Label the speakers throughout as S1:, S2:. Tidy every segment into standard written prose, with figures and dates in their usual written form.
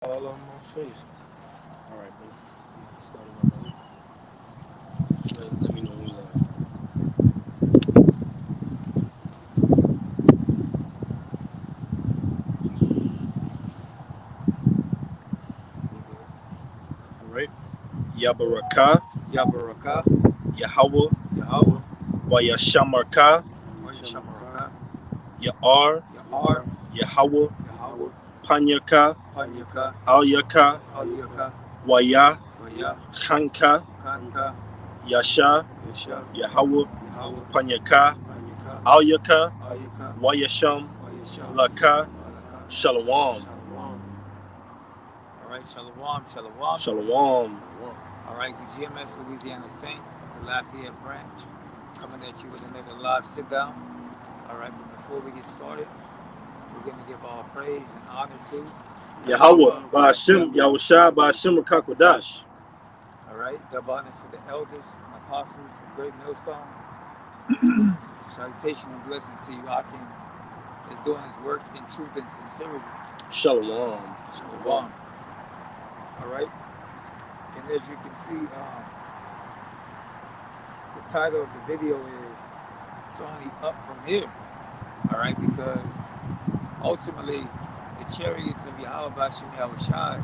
S1: All on my face. All right, bro. Starting my let me know when you're all right. Yabaraka,
S2: Yabaraka,
S1: Yahweh,
S2: Yahweh,
S1: Wayashamarka,
S2: Shamaraka,
S1: Ya'ar,
S2: Ya'ar,
S1: Yahweh,
S2: Yahweh,
S1: Panyaka,
S2: Panyaka,
S1: Alyaka,
S2: Aliyaka,
S1: Waya,
S2: Waya,
S1: Khanka,
S2: Kanka,
S1: Yasha,
S2: Yesha,
S1: Yahweh,
S2: Yahweh,
S1: Panyaka,
S2: Panyaka,
S1: Alyaka,
S2: Ayaka,
S1: Wayasham,
S2: Wayasha,
S1: Laka,
S2: Alaka,
S1: Shalom.
S2: Shalom. All right, Shalom, Shalom.
S1: Shalom.
S2: All right, the GMS Louisiana Saints, the Lafayette branch, coming at you with another live sit down. All right, but before we get started, we're going to give all praise and honor to
S1: Yahweh,
S2: Yahweh,
S1: Ba'ashem,
S2: Ba'ashem,
S1: Yahushua, Ba'ashem, Rakakwadash.
S2: all right, double honors to the elders and apostles of Great Millstone. Salutation and blessings to you, Hakim, is doing his work in truth and sincerity.
S1: Shalom.
S2: Shalom. All right, and as you can see, the title of the video is "It's Only Up From Here." All right, because ultimately, the chariots of Yahweh Bashim Yahushai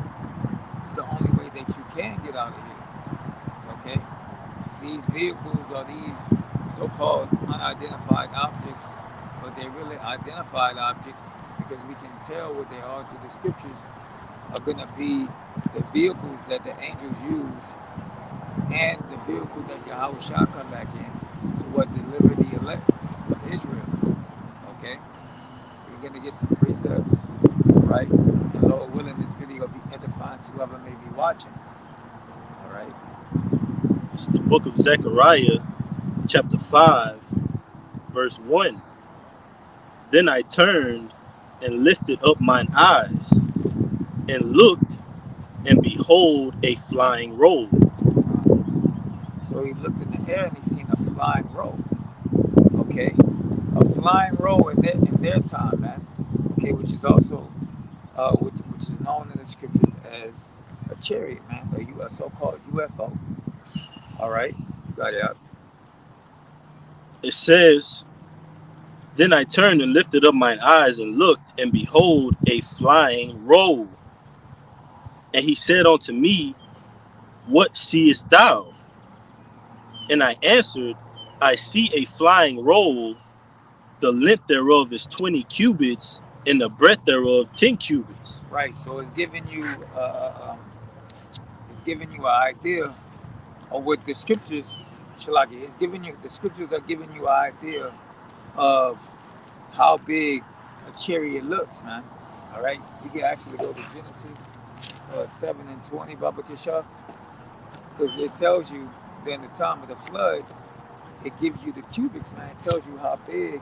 S2: is the only way that you can get out of here. Okay, these vehicles are these so-called unidentified objects, but they're really identified objects because we can tell what they are through the scriptures are going to be the vehicles that the angels use and the vehicle that Yahweh shall come back in to what deliver the elect of Israel. Okay, we're going to get some precepts, right? And Lord willing, this video will be edifying to whoever may be watching. All right.
S1: It's the book of Zechariah, chapter 5, verse 1. Then I turned and lifted up mine eyes and looked, and behold, a flying roll.
S2: So he looked in the air and he seen a flying roll. Okay, a flying roll in their time, man. Okay, which is also which is known in the scriptures as a chariot, man, a so-called UFO. All right, you got it out.
S1: It says, Then I turned and lifted up mine eyes and looked, and behold, a flying roll. And he said unto me, What seest thou? And I answered, I see a flying roll. The length thereof is 20 cubits, and the breadth thereof 10 cubits.
S2: Right. So it's giving you an idea of what the scriptures, Shalaki, it's giving you the scriptures are giving you an idea of how big a chariot looks, man. All right, you can actually go to Genesis 7 and 20, Baba Kisha, because it tells you that in the time of the flood, it gives you the cubics, man. It tells you how big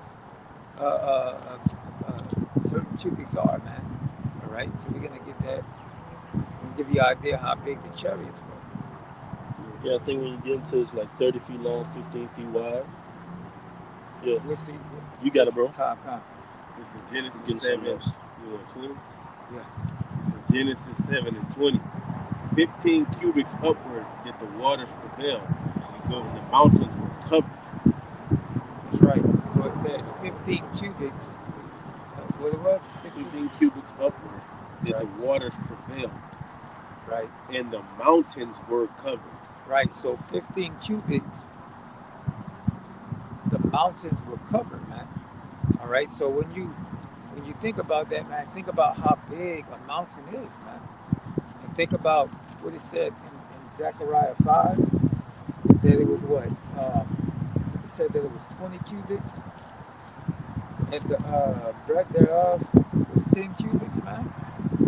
S2: uh, uh, certain cubics are, man. All right, so we're gonna get that and give you an idea how big the chariots were.
S1: Yeah, I think when you get into it's like 30 feet long, 15 feet wide. Yeah,
S2: We'll see.
S1: you got it, bro.
S2: Calm.
S3: This is Genesis
S1: Getting
S3: 7,
S1: something else.
S3: 20.
S2: Yeah.
S3: This is Genesis 7 and 20. 15 cubits upward did the waters prevail. And the mountains were covered.
S2: That's right. So it says 15 cubics. What it was?
S3: 15 cubits upward did
S2: Right.
S3: the waters prevail.
S2: Right.
S3: And the mountains were covered.
S2: Right. So 15 cubics, the mountains were covered, man. All right. So when you think about that, man, think about how big a mountain is, man. And think about what it said in Zechariah 5 that it was what? It said that it was 20 cubits and the breadth thereof was 10 cubics, man.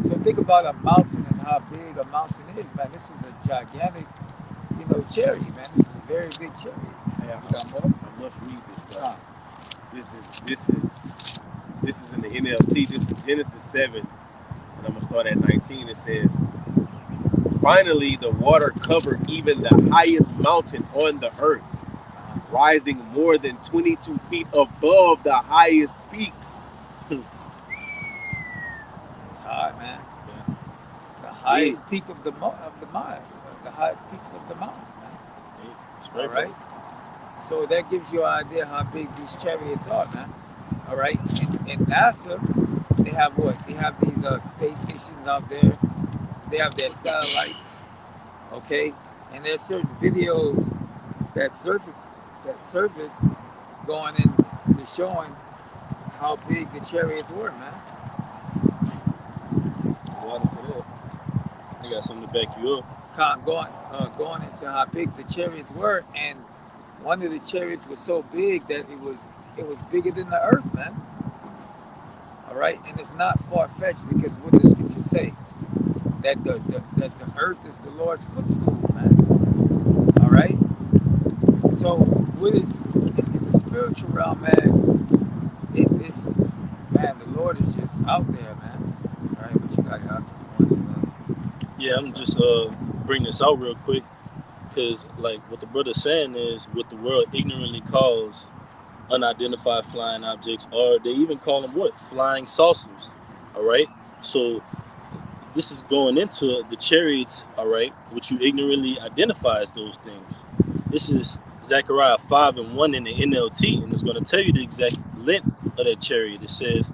S2: So think about a mountain and how big a mountain is, man. This is a gigantic, chariot, man. This is a very big chariot.
S3: Yeah, I must read this, bro. This is in the NLT. This is Genesis 7, and I'm gonna start at 19. It says, finally, the water covered even the highest mountain on the earth, rising more than 22 feet above the highest peaks.
S2: It's high, man. highest peak of the mile, the highest peaks of the mountains, man.
S1: It's
S2: All
S1: right,
S2: right. So that gives you an idea how big these chariots are, man. All right. In NASA, they have what? They have these space stations out there. They have their satellites. Okay. And there's certain videos that surface going into showing how big the chariots were, man.
S1: Water for that. I got something to back you up.
S2: Going into how big the chariots were, and one of the chariots was so big that it was bigger than the earth, man. All right, and it's not far fetched because what the scriptures say that the earth is the Lord's footstool, man. All right, so what is in the spiritual realm, man? It's man, the Lord is just out there, man. All right, what you got out there?
S1: Yeah, I'm just bring this out real quick because like what the brother's saying is what the world ignorantly calls unidentified flying objects, or they even call them what? Flying saucers. All right. So this is going into the chariots, all right, which you ignorantly identify as those things. This is Zechariah 5:1 in the NLT, and it's going to tell you the exact length of that chariot. It says,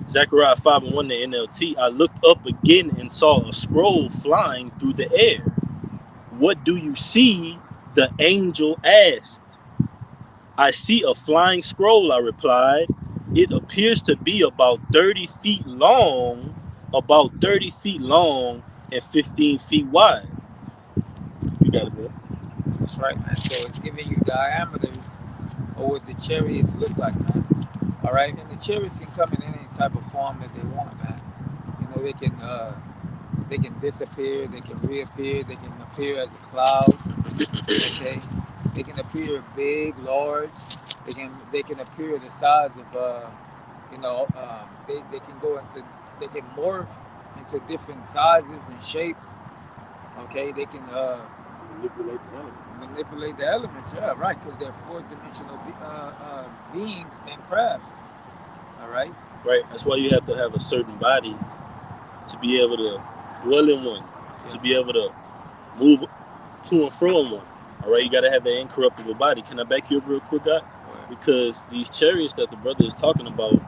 S1: Zechariah 5:1 in the NLT, I looked up again and saw a scroll flying through the air. What do you see? The angel asked. I see a flying scroll, I replied. It appears to be about 30 feet long, and 15 feet wide. You got it, man.
S2: That's right, man. So it's giving you diameters of what the chariots look like, man. All right, and the chariots can come in any type of form that they want, man. You know, they can disappear, they can reappear, they can appear as a cloud. Okay, they can appear big, large. They can appear the size of they can go into they can morph into different sizes and shapes. Okay, they can manipulate the elements. Yeah, right, because they're four-dimensional beings and crafts. All right.
S1: Right. That's why you have to have a certain body to be able to dwell in one, to be able to move to and from one. All right. You got to have that incorruptible body. Can I back you up real quick, guy? Because these chariots that the brother is talking about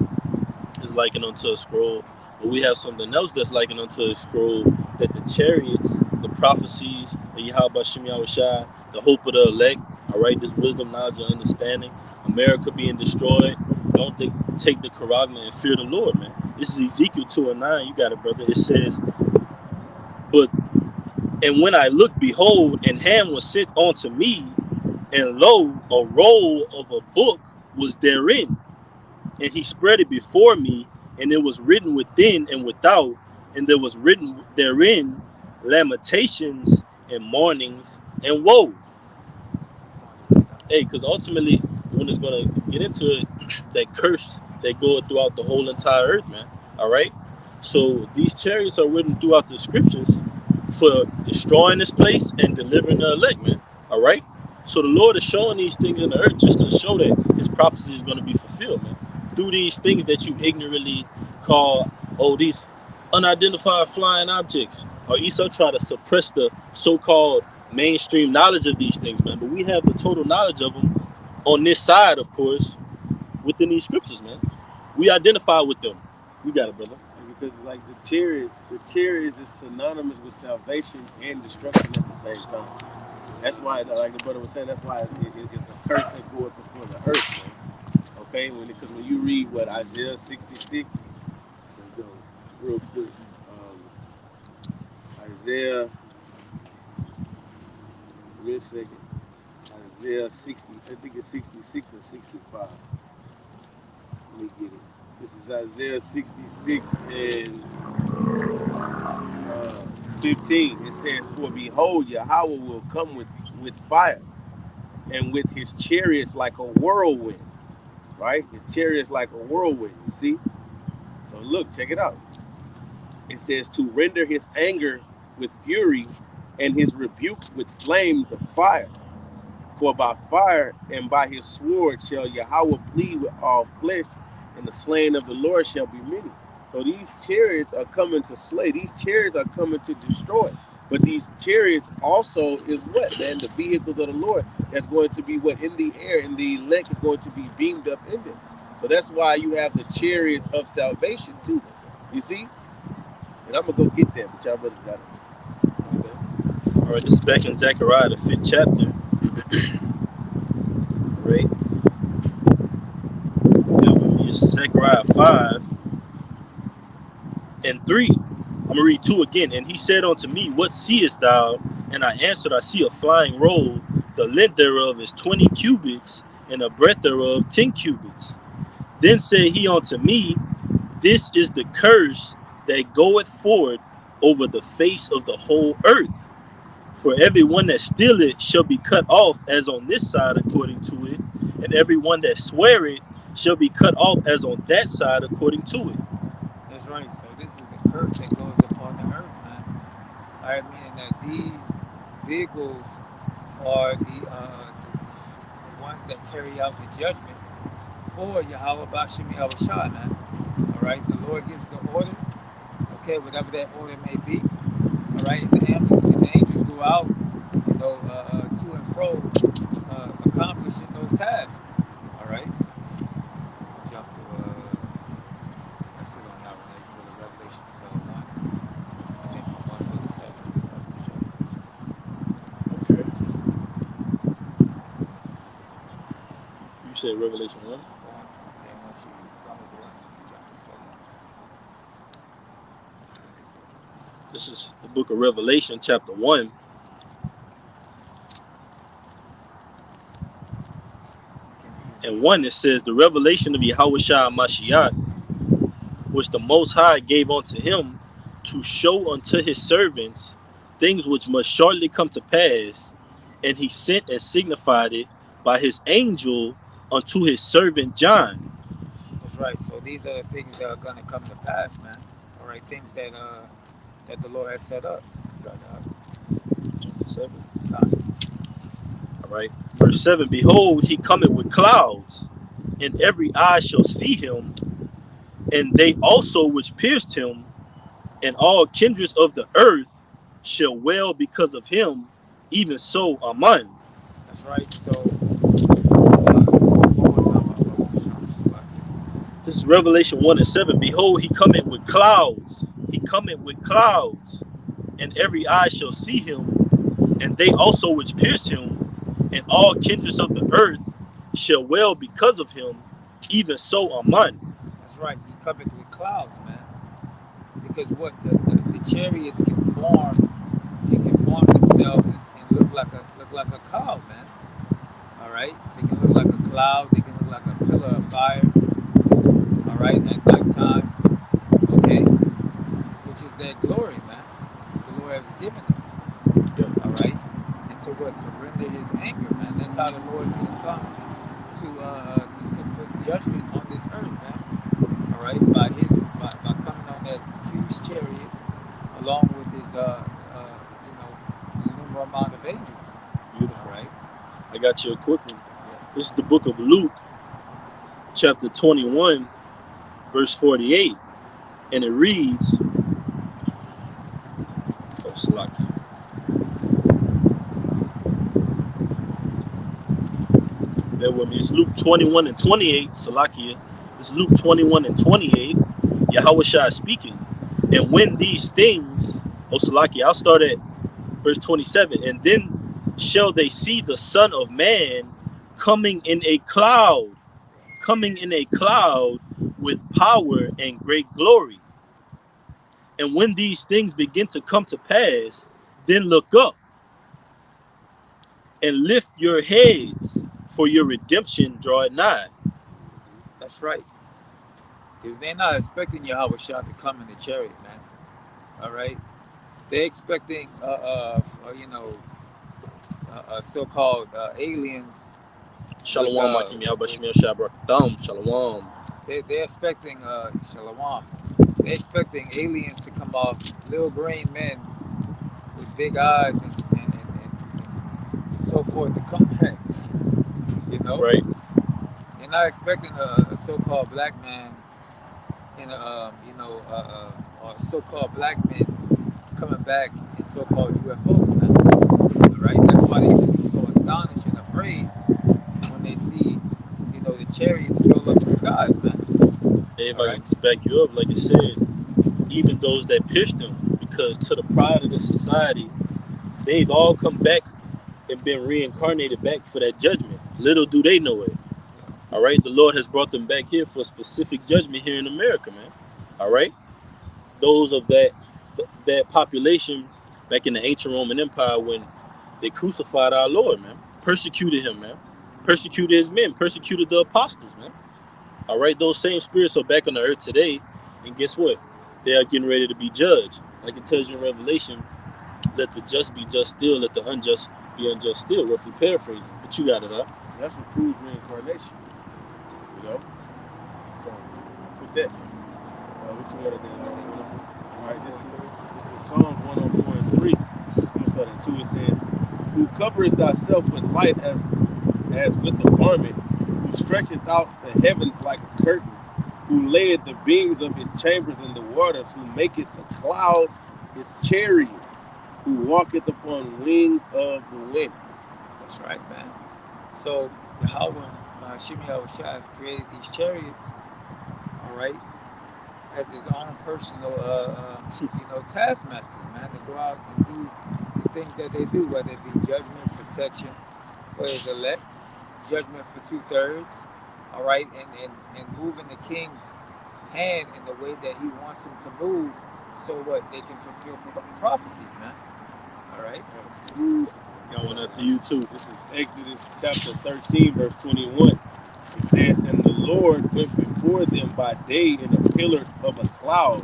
S1: is likened unto a scroll, but we have something else that's likened unto a scroll, that the chariots, the prophecies of Yahweh Shem Yahushua, the hope of the elect, all right, this wisdom, knowledge, and understanding, America being destroyed, don't take the charagma and fear the Lord, man. This is Ezekiel 2:9. You got it, brother. It says, and when I looked, behold, and hand was sent unto me, and lo, a roll of a book was therein. And he spread it before me, and it was written within and without, and there was written therein lamentations and mournings and woe. Hey, because ultimately, when it's going to get into it, that curse that goes throughout the whole entire earth, man. All right? So these chariots are written throughout the scriptures for destroying this place and delivering the elect, man. All right? So the Lord is showing these things in the earth just to show that his prophecy is going to be fulfilled, man. Through these things that you ignorantly call, these unidentified flying objects. Or Esau try to suppress the so-called mainstream knowledge of these things, man. But we have the total knowledge of them on this side, of course, within these scriptures, man. We identify with them. You got it, brother.
S3: Because like the chariot is synonymous with salvation and destruction at the same time. That's why, like the brother was saying, that's why it's a curse that goes before the earth, man. Okay, because when you read what Isaiah 66, let's go real quick. Isaiah, wait a second. Isaiah 60, I think it's 66 or 65. Let me get it. This is Isaiah 66 and 15. It says, "For behold, Yahweh will come with fire, and with his chariots like a whirlwind." Right? His chariots like a whirlwind. You see? So look, check it out. It says, "To render his anger with fury, and his rebuke with flames of fire. For by fire and by his sword shall Yahweh plead with all flesh, and the slain of the Lord shall be many." So these chariots are coming to slay. These chariots are coming to destroy. But these chariots also is what, man? The vehicles of the Lord that's going to be what in the air, and the elect is going to be beamed up in them. So that's why you have the chariots of salvation too. You see? And I'm gonna go get that, but y'all brothers got it.
S1: All right, this is back in Zechariah, the 5th chapter. Right? This is Zechariah 5 and 3. I'm going to read 2 again. And he said unto me, what seest thou? And I answered, I see a flying roll. The length thereof is 20 cubits, and the breadth thereof 10 cubits. Then said he unto me, this is the curse that goeth forward over the face of the whole earth. For every one that stealeth shall be cut off as on this side according to it, and every one that sweareth shall be cut off as on that side according to it.
S2: That's right. So this is the curse that goes upon the earth, man. All right, meaning that these vehicles are the ones that carry out the judgment for Yahweh Bashim Yahweh Shah, man. All right, the Lord gives the order, okay, whatever that order may be. All right, and the angels go out, to and fro, accomplishing those tasks. All right. Jump to let's sit on that one. Go to Revelation 1, and then from 1 to 7.
S1: Okay. You said Revelation 1?
S2: Then once you come with 1, you jump to 7.
S1: This is the book of Revelation, chapter 1. And 1, it says, the revelation of Yahushua Mashiach, which the Most High gave unto him to show unto his servants things which must shortly come to pass. And he sent and signified it by his angel unto his servant John.
S2: That's right. So these are the things that are going to come to pass, man. All right, things that that the Lord has set up.
S1: Chapter 7.
S2: Time.
S1: All right. Verse 7, behold, he cometh with clouds, and every eye shall see him, and they also which pierced him, and all kindreds of the earth shall wail because of him, even so, Amen.
S2: That's right. So,
S1: this is Revelation 1 and 7. Behold, he cometh with clouds. He cometh with clouds, and every eye shall see him, and they also which pierced him, and all kindreds of the earth shall wail because of him, even so, Amen.
S2: That's right. He cometh with clouds, man. Because what the chariots can form themselves and look like a cloud, man. All right. They can look like a cloud. They can look like a pillar of fire. All right. At nighttime. Okay. Which is their glory, man. The Lord has given them.
S1: Yeah.
S2: All right. And to what? To render his anger, man. That's how the Lord is going to come to put judgment on this earth, man. All right. By coming on that huge chariot along with his his innumerable amount of angels.
S1: Beautiful.
S2: Right.
S1: I got you a quick one. This is the book of Luke, chapter 21, verse 48. And it reads, Salaki. Bear with me. It's Luke 21 and 28, Salakia. It's Luke 21 and 28. Yahushua is speaking. And when these things, Salakia, I'll start at verse 27. And then shall they see the Son of Man coming in a cloud with power and great glory. And when these things begin to come to pass, then look up and lift your heads, for your redemption draweth nigh.
S2: That's right. Because they're not expecting Yahweh Shah to come in the chariot, man. All right. They're expecting, so-called aliens.
S1: Shalom, Akim Yahweh Shemiel Shabrak Shalom.
S2: They're expecting Shalom. They're expecting aliens to come off, little green men with big eyes and so forth to come back. You know,
S1: right?
S2: They're not expecting a so-called black man in so-called black men coming back in so-called UFOs, man. All right, that's why they should be so astonished and afraid when they see, the chariots fill up the skies, man.
S1: Hey, if
S2: All
S1: I
S2: right,
S1: can just back you up, like I said, even those that pierced him, because to the pride of the society, they've all come back and been reincarnated back for that judgment. Little do they know it. All right, the Lord has brought them back here for a specific judgment here in America, man. All right, those of that population back in the ancient Roman Empire when they crucified our Lord, man, persecuted him, man, persecuted his men, persecuted the apostles, man. All right, those same spirits are back on the earth today, and guess what? They are getting ready to be judged. Like it tells you in Revelation, let the just be just still, let the unjust be unjust still. Roughly paraphrasing, but you got it up.
S3: That's what proves reincarnation. You know. So with that, what you want to do? All right, this is Psalms 104:3. I'm gonna start at 2. It says, "Who covereth thyself with light as with a garment, who stretcheth out the heavens like a curtain, who layeth the beams of his chambers in the waters, who maketh the clouds his chariot, who walketh upon wings of the wind."
S2: that's right, man. So Yahweh, Hashem Yahushua created these chariots, all right, as his own personal, taskmasters, man. They go out and do the things that they do, whether it be judgment, protection for his elect, judgment for 2/3, all right, and moving the king's hand in the way that he wants him to move, so what they can fulfill prophecies, man. All right.
S1: Got one after you too.
S3: This is Exodus chapter 13, verse 21. It says, "And the Lord went before them by day in a pillar of a cloud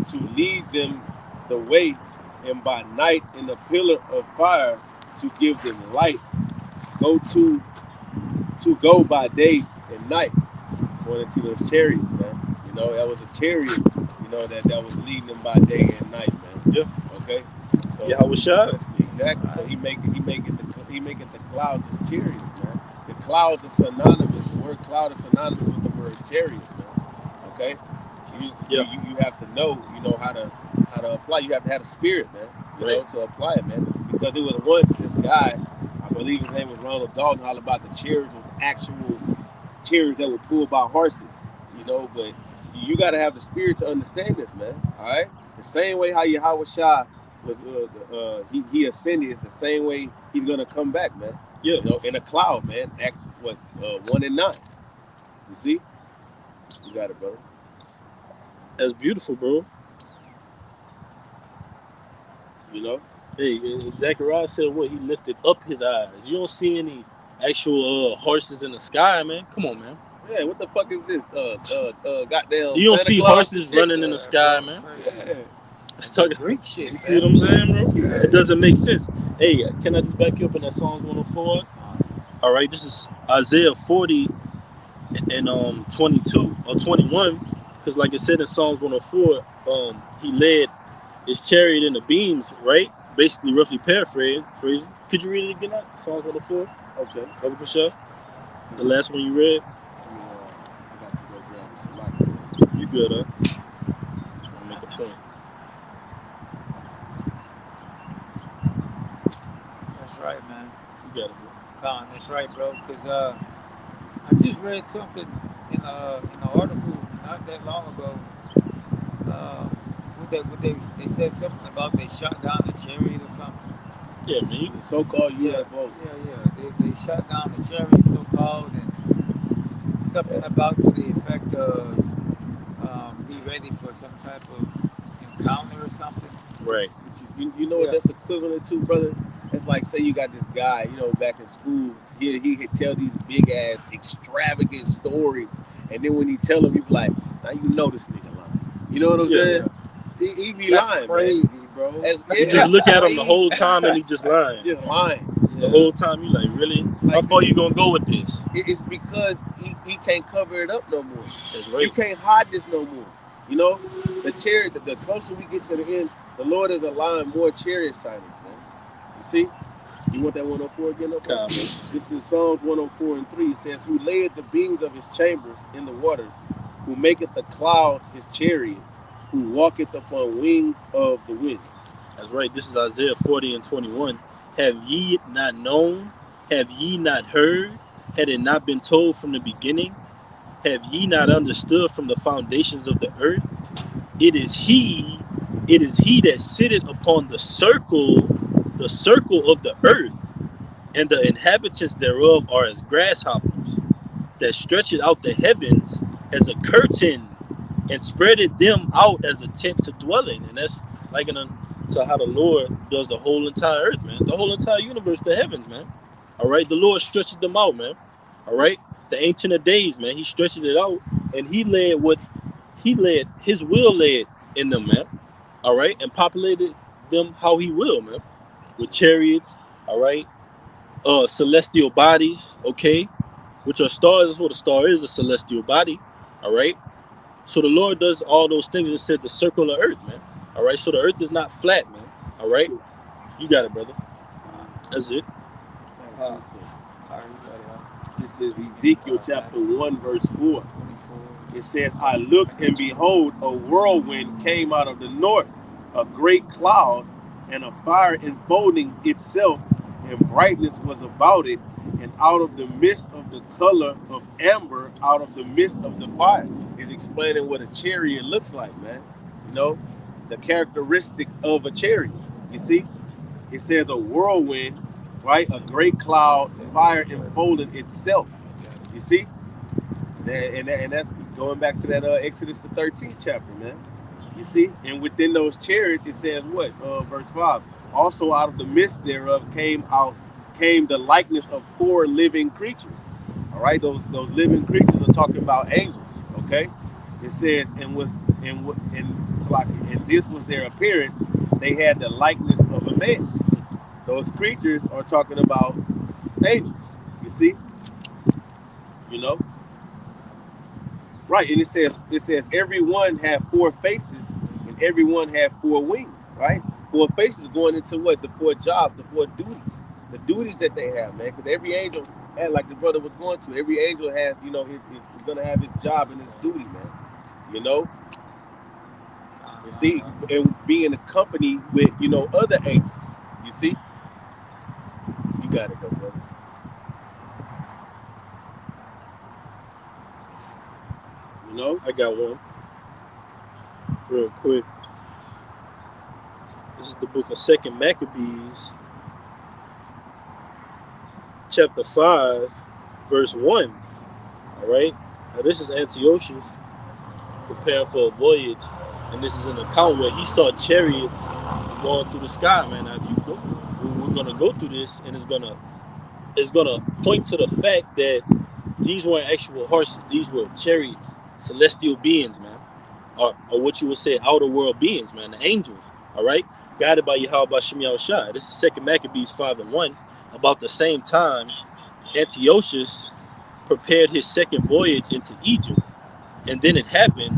S3: to lead them the way, and by night in a pillar of fire to give them light, to go by day and night." Going into those chariots, man. That was a chariot, that was leading them by day and night, man.
S1: Yeah.
S3: Okay. So
S1: Yeah, I was shy.
S3: exactly. So he making the clouds his chariots, man. The clouds are synonymous. The word cloud is synonymous with the word chariot, man. Okay. You have to know, how to apply. You have to have the spirit, man. To apply it, man. Because it was once this guy, I believe his name was Ronald Dalton, all about the chariots was actual chariots that were pulled by horses, but you got to have the spirit to understand this, man. All right. The same way how Yahweh Shah was, he ascended, is the same way he's gonna come back, man.
S1: Yeah.
S3: In a cloud, man. Acts 1 and 9. You see? You got it, brother.
S1: That's beautiful, bro. Hey, Zechariah said what? He lifted up his eyes. You don't see any actual horses in the sky, man. Come on, man.
S3: Yeah, what the fuck is this? Goddamn.
S1: You don't
S3: Santa
S1: see
S3: Claus
S1: horses
S3: shit?
S1: running in the sky, man.
S3: Yeah.
S1: It's talking
S2: Greek shit.
S1: You see what I'm saying, bro? It doesn't make sense. Hey, can I just back you up in that Psalms 104? All right, this is Isaiah 40 and 22 or 21, because like it said in Psalms 104, he led his chariot in the beams, right? Basically, roughly paraphrasing. Could you read it again? Psalms 104.
S3: Okay.
S1: Over Michelle. The last one you read.
S3: I got to go grab some light.
S1: You good, huh? Just want to make a point.
S2: That's right, man.
S1: You got it, bro.
S2: Con, that's right, bro. Because I just read something in an article not that long ago. They said something about they shot down the chariot or something.
S1: Yeah, man.
S3: The so-called UFO.
S2: Yeah. They shot down the chariot, so-called, and something about to the effect of be ready for some type of encounter or something.
S1: Right.
S3: You know what that's equivalent to, brother? It's like, say you got this guy, back in school, he could tell these big ass extravagant stories, and then when he tell them, you be like, now you know this nigga lying. You know what I'm saying? He be
S2: That's
S3: lying,
S2: crazy,
S3: man.
S2: bro.
S1: You just look at him the whole time and he just lying.
S3: Just lying.
S1: The whole time you like, really? How far you gonna go with this?
S3: It's because he can't cover it up no more.
S1: That's right.
S3: You can't hide this no more. The chariot, the closer we get to the end, the Lord is allowing more chariot sightings, man. You see? You want that 104 again? Okay. This is Psalms 104 and 3. It says, "Who laid the beams of his chambers in the waters, who maketh the cloud his chariot, who walketh upon wings of the wind.
S1: That's right. This is Isaiah 40 and 21. Have ye not known? Have ye not heard? Had it not been told from the beginning? Have ye not understood from the foundations of the earth? It is he that sitteth upon the circle of the earth, and the inhabitants thereof are as grasshoppers, that stretcheth out the heavens as a curtain, and spreadeth them out as a tent to dwell in. And that's like to how the Lord does the whole entire earth, man. The whole entire universe, the heavens, man. All right, the Lord stretches them out, man. All right, the Ancient of Days, man. He stretches it out, and He led His will led in them, man. All right, and populated them how He will, man, with chariots. All right, celestial bodies, okay, which are stars. That's what a star is, a celestial body. All right, so the Lord does all those things and said the circle of earth, man. All right, so the earth is not flat, man. All right, you got it, brother. That's it.
S3: This is Ezekiel chapter 1, verse 4. It says, I looked, and behold, a whirlwind came out of the north, a great cloud, and a fire enfolding itself, and brightness was about it, and out of the midst of the color of amber, out of the midst of the fire. He's explaining what a chariot looks like, man. You know, the characteristics of a chariot. You see, it says a whirlwind, right? A great cloud, fire enfolding itself. You see, and that's going back to that Exodus the 13th chapter, man. You see, and within those chariots, it says what? Verse 5. Also out of the midst thereof came the likeness of 4 living creatures. All right, those living creatures are talking about angels. Okay, it says, and this was their appearance. They had the likeness of a man. Those creatures are talking about angels. You see, you know, right? And it says every one had 4 faces, and every one had 4 wings. Right? 4 faces going into what? The 4 jobs, the 4 duties, the duties that they have, man. Because every angel, and like the brother was going to, every angel has, you know, he's gonna have his job and his duty, man. You know. You see, and being accompanied with, you know, other angels. You see. You got it, though, brother. You know,
S1: I got one real quick. This is the book of 2nd Maccabees, chapter 5, verse 1. All right. Now this is Antiochus preparing for a voyage, and this is an account where he saw chariots going through the sky, man. Now, if you go, we're gonna go through this, and it's gonna point to the fact that these weren't actual horses; these were chariots, celestial beings, man, or what you would say outer world beings, man, the angels. All right, guided by Yahweh Shem Yahushua. This is 2nd Maccabees 5 and 1. About the same time, Antiochus prepared his second voyage into Egypt, and then it happened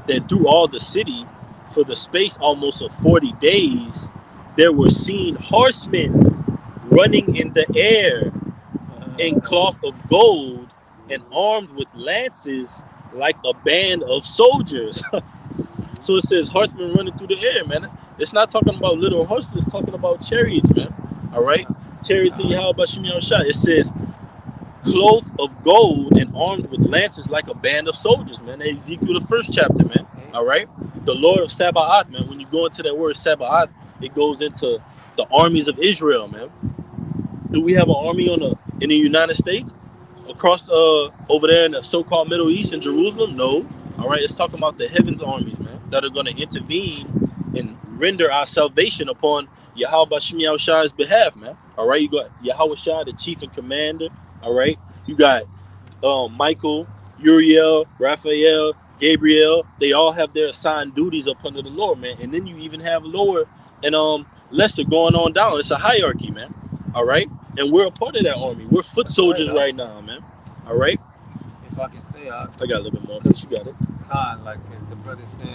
S1: that through all the city, for the space almost of 40 days, there were seen horsemen running in the air in cloth of gold and armed with lances like a band of soldiers. So it says horsemen running through the air, man. It's not talking about little horses, it's talking about chariots, man. All right? Chariots in Yahweh Shem Yahushua. It says cloth of gold and armed with lances like a band of soldiers, man. Ezekiel the 1st chapter, man. All right? The Lord of Sabaoth, man. When you go into that word Sabaoth, it goes into the armies of Israel, man. Do we have an army in the United States? Across over there in the so-called Middle East in Jerusalem? No. All right, it's talking about the heavens armies, man, that are going to intervene and render our salvation upon Yahweh Shem Yahushua's behalf, man. All right, you got Yahushua, the chief and commander. All right, you got Michael, Uriel, Raphael, Gabriel. They all have their assigned duties up under the Lord, man. And then you even have lower and lesser going on down. It's a hierarchy, man. All right, and we're a part of that army. We're foot soldiers right now, man. All right.
S2: If I can say,
S1: I got a little bit more, but you got it.
S2: Khan, like as the brother said,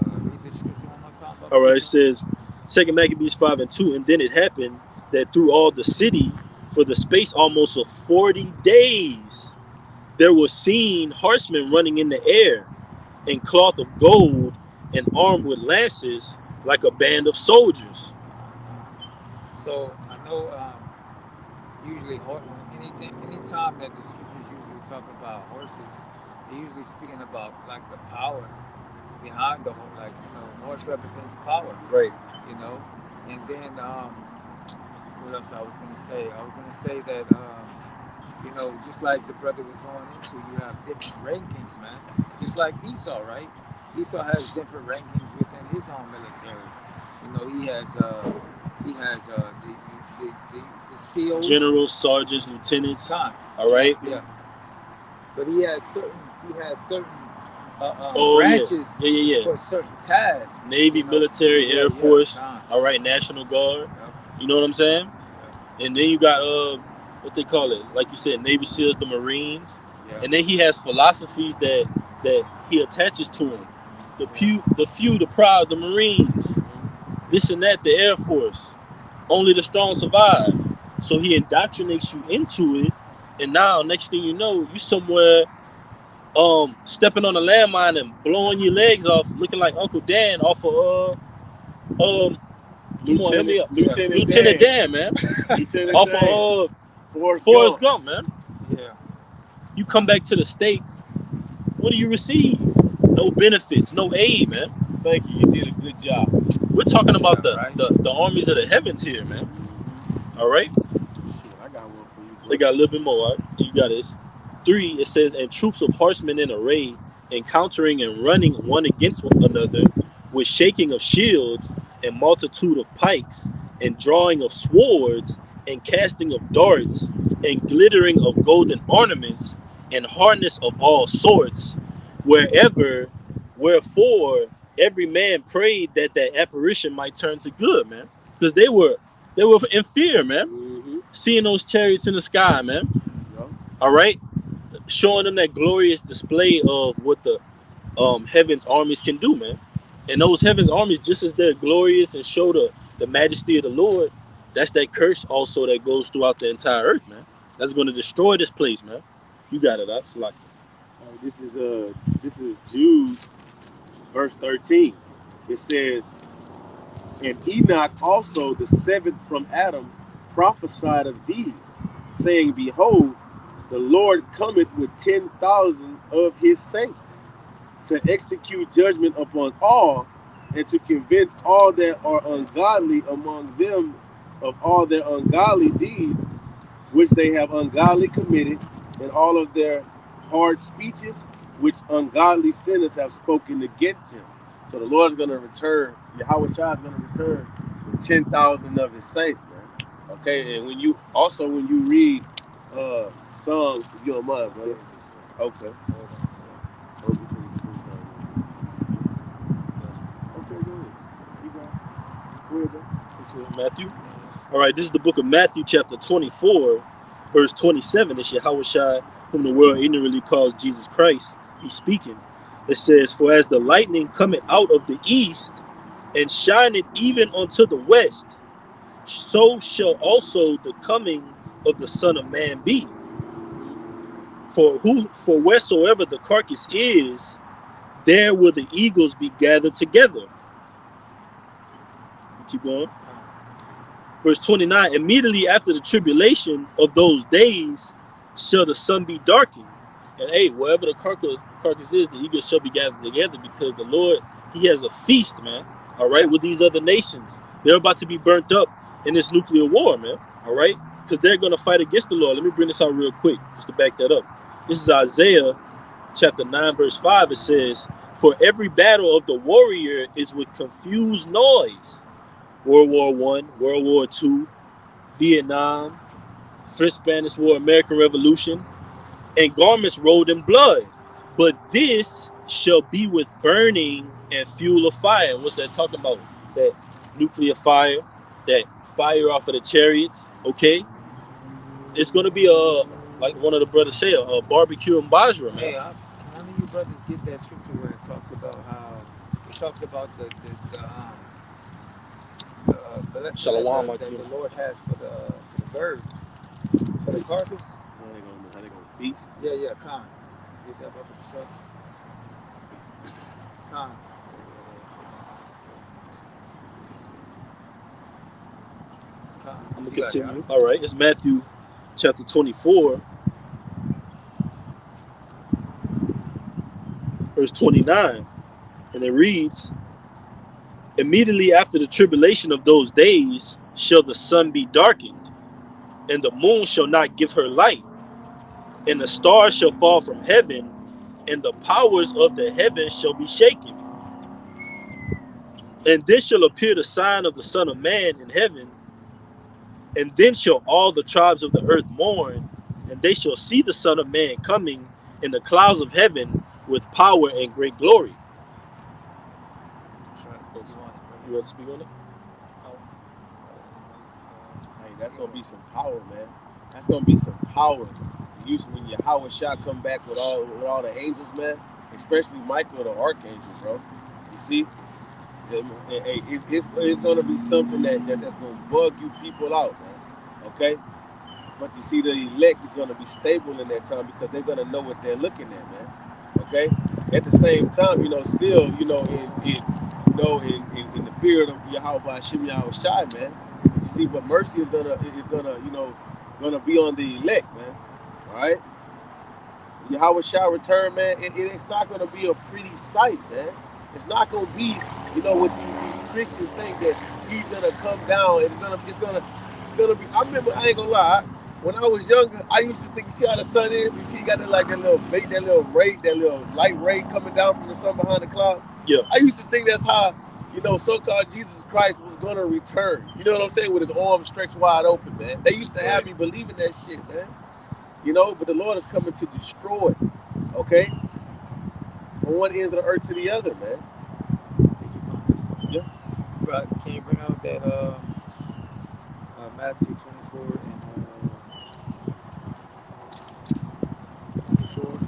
S2: read the scripture one more time.
S1: All right, it says 2nd Maccabees 5 and 2, and then it happened that through all the city, for the space almost of 40 days, there were seen horsemen running in the air in cloth of gold and armed with lances like a band of soldiers.
S2: So I know usually anytime that the scriptures usually talk about horses, they're usually speaking about like the power behind the horse. Like horse represents power,
S1: Right.
S2: And then what else I was gonna say? I was gonna say that just like the brother was going into, you have different rankings, man. Just like Esau, right? Esau has different rankings within his own military. He has the SEALs,
S1: Generals, sergeants, lieutenants.
S2: Khan.
S1: All right.
S2: Yeah. But he has certain
S1: Oh,
S2: branches
S1: yeah.
S2: for certain tasks.
S1: Navy, military, Air Force.
S2: Khan.
S1: All right, National Guard.
S2: Yeah.
S1: You know what I'm saying? And then you got what they call it, like you said, Navy SEALs, the Marines.
S2: Yeah.
S1: And then he has philosophies that he attaches to him. The few, the proud, the Marines. This and that, the Air Force. Only the strong survive. So he indoctrinates you into it, and now next thing you know, you somewhere stepping on a landmine and blowing your legs off, looking like Uncle Dan off of Lieutenant Dan, man. Off of Forrest Gump, man.
S2: Yeah.
S1: You come back to the States, what do you receive? No benefits, no aid, man.
S3: Thank you. You did a good job.
S1: We're talking about
S2: right.
S1: the armies of the heavens here, man. All right?
S3: Shit, I got one for you, bro.
S1: They got a little bit more. Right? You got this. 3, it says, and troops of horsemen in array, encountering and running one against one another, with shaking of shields and multitude of pikes, and drawing of swords, and casting of darts, and glittering of golden ornaments, and harness of all sorts, wherefore every man prayed that apparition might turn to good, man, because they were in fear, man.
S3: Mm-hmm.
S1: Seeing those chariots in the sky, man.
S3: Yep.
S1: All right, showing them that glorious display of what the heaven's armies can do, man. And those heaven's armies, just as they're glorious and show the majesty of the Lord, that's that curse also that goes throughout the entire earth, man. That's going to destroy this place, man. You got it, that's like.
S3: This is Jude, verse 13. It says, and Enoch also, the 7th from Adam, prophesied of these, saying, behold, the Lord cometh with 10,000 of his saints, to execute judgment upon all, and to convince all that are ungodly among them of all their ungodly deeds, which they have ungodly committed, and all of their hard speeches, which ungodly sinners have spoken against him. So the Lord's going to return, Yahweh Shai is going to return with 10,000 of his saints, man. Okay, and when you read Psalms, if you don't mind, brother. Okay.
S1: Matthew. All right, this is the book of Matthew, chapter 24, verse 27. It's Yahweh Shai, whom the world ignorantly calls Jesus Christ. He's speaking. It says, for as the lightning cometh out of the east and shineth even unto the west, so shall also the coming of the Son of Man be. For wheresoever the carcass is, there will the eagles be gathered together. Keep going. Verse 29, immediately after the tribulation of those days shall the sun be darkened. And hey, wherever the carcass is, the eagles shall be gathered together, because the Lord, he has a feast, man. All right, with these other nations. They're about to be burnt up in this nuclear war, man. All right, because they're going to fight against the Lord. Let me bring this out real quick, just to back that up. This is Isaiah chapter 9, verse 5. It says, for every battle of the warrior is with confused noise. World War I, World War II, Vietnam, French Spanish War, American Revolution, and garments rolled in blood. But this shall be with burning and fuel of fire. And what's that talking about? That nuclear fire, that fire off of the chariots, okay? It's going to be like one of the brothers say, a barbecue in Basra, man.
S2: Hey, none of you brothers get that scripture where it talks about how, it talks about the blessing
S1: Shalom,
S2: that the Lord has for the birds, for the carcass.
S3: How they gonna feast.
S2: Yeah, Khan. Get that up with the show. Khan. Khan.
S1: I'm gonna
S2: You got it,
S1: continue. All right, it's Matthew chapter 24, verse 29, and it reads, "Immediately after the tribulation of those days shall the sun be darkened, and the moon shall not give her light, and the stars shall fall from heaven, and the powers of the heavens shall be shaken. And then shall appear the sign of the Son of Man in heaven, and then shall all the tribes of the earth mourn, and they shall see the Son of Man coming in the clouds of heaven with power and great glory."
S2: That's right.
S1: You want to speak on it?
S3: Hey, that's gonna be some power, man. That's gonna be some power. Usually when Yahweh Shah come back with all the angels, man, especially Michael the archangel, bro. You see, it's gonna be something that's gonna bug you people out, man. Okay, but you see, the elect is gonna be stable in that time because they're gonna know what they're looking at, man. Okay. At the same time, still, in the fear of Yahweh Hashem Yahweh Shai, man. You see, but mercy is gonna be on the elect, man. All right. Yahweh shall return, man. It's not gonna be a pretty sight, man. It's not gonna be, what these Christians think that he's gonna come down. It's gonna be. I remember, I ain't gonna lie. When I was younger, I used to think, you see how the sun is? You see, you got that little light ray coming down from the sun behind the clouds.
S1: Yeah.
S3: I used to think that's how, so-called Jesus Christ was gonna return. You know what I'm saying? With his arms stretched wide open, man. They used to have me believing that shit, man. But the Lord is coming to destroy, okay? From one end of the earth to the other, man.
S2: Yeah. Right. Can you bring out that Matthew 24 and 24, 20,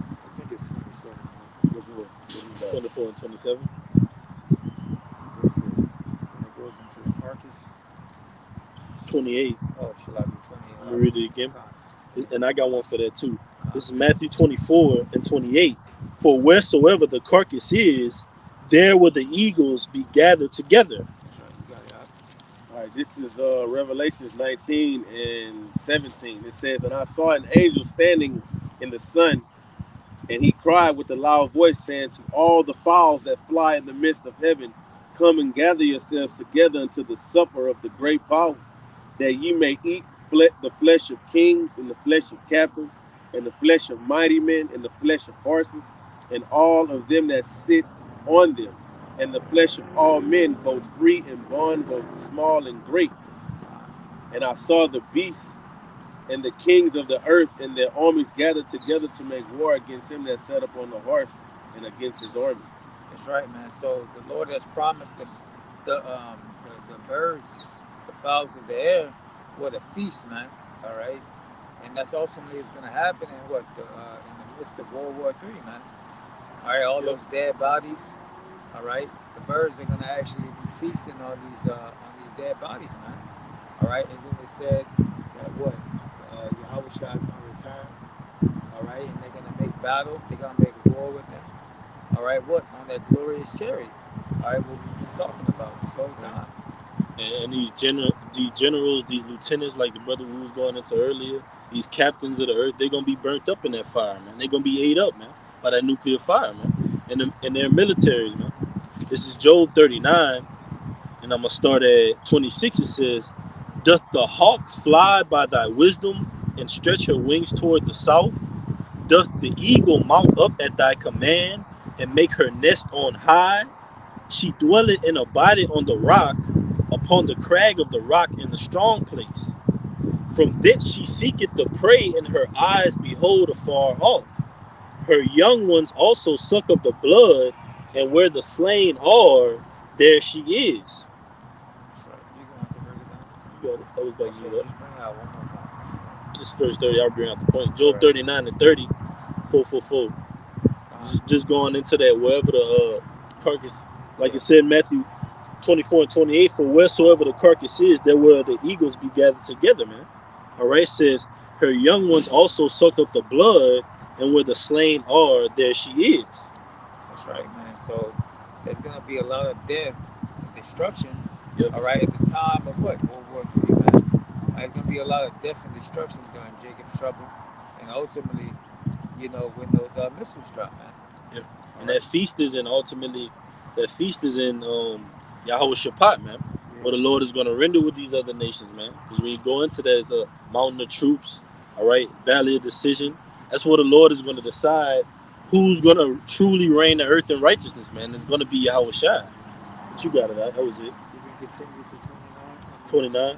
S2: I think it's 27.
S1: 24 and 27.
S2: When it goes into the carcass.
S1: 28.
S2: Oh, shall I be 20?
S1: Let me read it again. And I got one for that too. This is Matthew 24 and 28. "For wheresoever the carcass is, there will the eagles be gathered together."
S3: All right, this is Revelations 19 and 17. It says, "And I saw an angel standing in the sun, and he cried with a loud voice, saying to all the fowls that fly in the midst of heaven, come and gather yourselves together unto the supper of the great power, that ye may eat the flesh of kings, and the flesh of captains, and the flesh of mighty men, and the flesh of horses, and all of them that sit on them, and the flesh of all men, both free and bond, both small and great. And I saw the beasts and the kings of the earth and their armies gathered together to make war against him that sat upon the horse and against his army."
S2: That's right, man. So the Lord has promised the birds, the fowls of the air, what a feast, man. All right, and that's ultimately is going to happen in in the midst of World War III, man. All right, all those dead bodies. All right, the birds are going to actually be feasting on these dead bodies, man. All right, and then they said that Yahweh Shah is going to return. All right, and they're going to make battle. They're going to make war with them. All right, on that glorious chariot. All right, what we've been talking about this whole time.
S1: And these generals, these lieutenants, like the brother we was going into earlier, these captains of the earth, they're gonna be burnt up in that fire, man. They're gonna be ate up, man, by that nuclear fire, man. And their militaries, man. This is Job 39, and I'm gonna start at 26. It says, "Doth the hawk fly by thy wisdom and stretch her wings toward the south? Doth the eagle mount up at thy command and make her nest on high? She dwelleth and abideth on the rock, upon the crag of the rock in the strong place. From thence she seeketh the prey, and her eyes behold afar off. Her young ones also suck of the blood, and where the slain are, there she is."
S2: So you're going to have to break it down.
S1: You got it. That was back you up.
S2: Just bring it out one more time.
S1: This is verse 30. I'll bring out the point. Job 39 and 30, 444. Just going into that, wherever the carcass, like
S2: Yeah.
S1: it said in Matthew 24 and 28, for wheresoever the carcass is, there will the eagles be gathered together, man. All right, it says, her young ones also suck up the blood, and where the slain are, there she is.
S2: That's right, man. So there's gonna be a lot of death and destruction.
S1: Yep.
S2: All right, at the time of what World War III, man. There's gonna be a lot of death and destruction during Jacob's trouble, and ultimately, when those missiles drop, man.
S1: Yep.
S2: All
S1: And
S2: right.
S1: that feast is in ultimately, that feast is in Yahweh Shabbat, man. What the Lord is going to render with these other nations, man. Because when you go into that, it's a mountain of troops, all right, valley of decision. That's what the Lord is going to decide who's going to truly reign the earth in righteousness, man. It's going to be Yahweh Shai. But you got it, that was it.
S2: You can continue to
S1: 29.
S2: 29.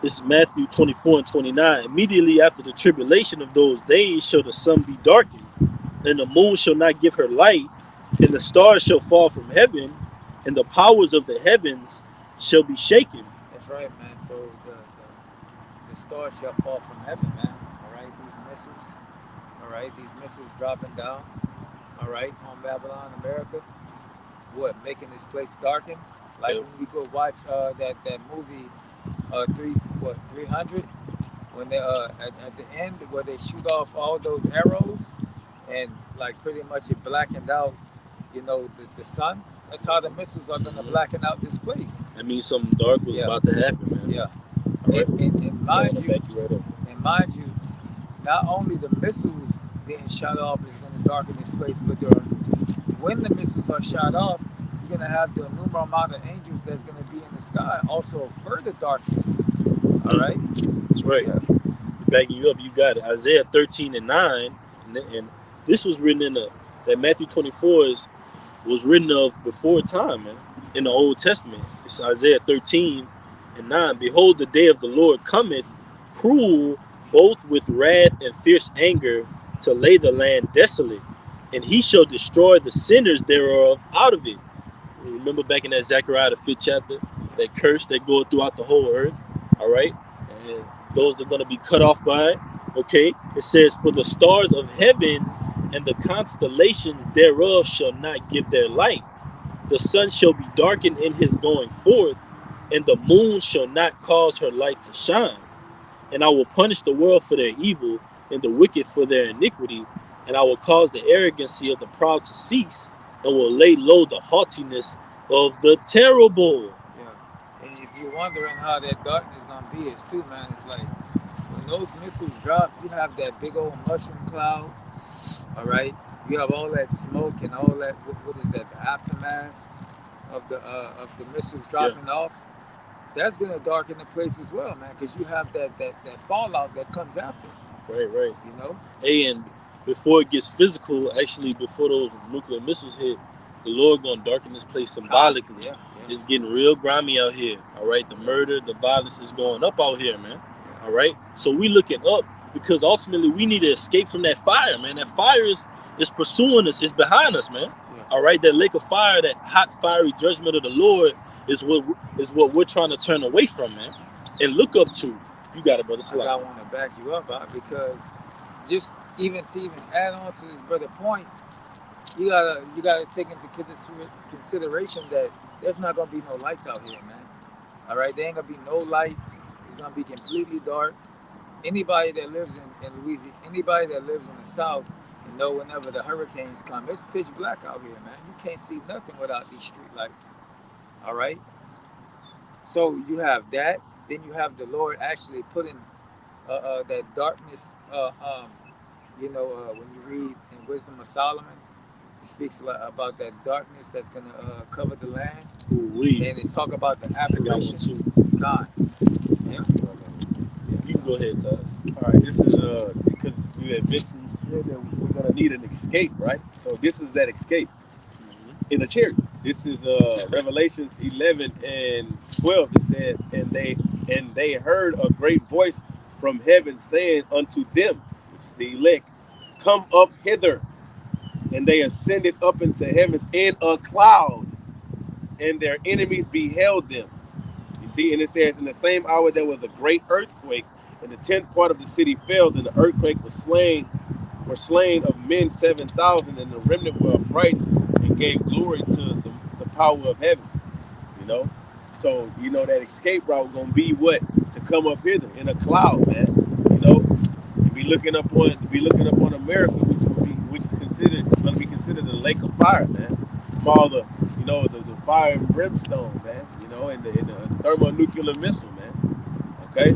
S1: This is Matthew 24 and 29. Immediately after the tribulation of those days shall the sun be darkened, and the moon shall not give her light, and the stars shall fall from heaven, and the powers of the heavens shall be shaken.
S2: That's right, man. So the stars shall fall from heaven, man. All right, these missiles. All right, these missiles dropping down. All right, on Babylon, America. What, making this place darken? Like
S1: Yep.
S2: when we go watch that movie, 300, when they at the end where they shoot off all those arrows, and like pretty much it blackened out, the sun. That's how the missiles are gonna blacken out this place.
S1: That means something dark was
S2: Yeah.
S1: about to happen, man.
S2: Yeah.
S1: All right.
S2: And mind you,
S1: back you right up.
S2: not only the missiles being shot off is going to darken this place, but when the missiles are shot off, you're going to have the innumerable amount of angels that's going to be in the sky also further darkened. All right?
S1: That's right.
S2: Yeah.
S1: Backing you up, you got it. Isaiah 13 and 9, and this was written in that Matthew 24 was written of before time, man, in the Old Testament. It's Isaiah 13 and 9. Behold, the day of the Lord cometh, cruel, both with wrath and fierce anger, to lay the land desolate, and he shall destroy the sinners thereof out of it. Remember back in that Zechariah, the 5th chapter, that curse that goeth throughout the whole earth, all right? And those that are going to be cut off by it, okay? It says, for the stars of heaven and the constellations thereof shall not give their light. The sun shall be darkened in his going forth, and the moon shall not cause her light to shine. And I will punish the world for their evil, and the wicked for their iniquity, and I will cause the arrogancy of the proud to cease, and will lay low the haughtiness of the terrible.
S2: Yeah. And if you're wondering how that darkness is going to be, it's too, man. It's like when those missiles drop, you have that big old mushroom cloud. All right? You have all that smoke and all that, what is that, the aftermath of the missiles dropping off. That's gonna darken the place as well, man, because you have that fallout that comes after.
S1: Right.
S2: You know.
S1: Hey, and before it gets physical, actually, before those nuclear missiles hit, the Lord gonna darken this place symbolically.
S2: Yeah.
S1: It's getting real grimy out here. All right, the murder, the violence is going up out here, man. All right, so we looking up because ultimately we need to escape from that fire, man. That fire is pursuing us. It's behind us, man.
S2: Yeah.
S1: All right, that lake of fire, that hot, fiery judgment of the Lord is what we're trying to turn away from, man, and look up to. You got it, brother.
S2: I want to back you up, because just even to add on to this brother point, you gotta take into consideration that there's not gonna be no lights out here, man. All right, there ain't gonna be no lights. It's gonna be completely dark. Anybody that lives in Louisiana, anybody that lives in the South, whenever the hurricanes come, it's pitch black out here, man. You can't see nothing without these street lights. All right. So you have that. Then you have the Lord actually putting that darkness. When you read in Wisdom of Solomon, it speaks about that darkness that's going to cover the land.
S1: Ooh-wee.
S2: And it talk about the apparitions. God.
S1: Yeah. You can go ahead, Todd.
S3: All right, this is because we had mentioned that we're gonna need an escape, right? So this is that escape in a chariot. This is Revelations 11 and 12. It says, and they heard a great voice from heaven saying unto them, which is the elect, come up hither. And they ascended up into heavens in a cloud, and their enemies beheld them. You see, and it says, in the same hour there was a great earthquake, and the 10th part of the city fell. Then the earthquake were slain of men 7,000, and the remnant were affrighted and gave glory to the power of heaven. You know, so you know that escape route gonna be what to come up hither in a cloud, man. You know, be looking up on America, which is gonna be considered a lake of fire, man. From all the the fire and brimstone, man. You know, and the thermonuclear missile, man. Okay,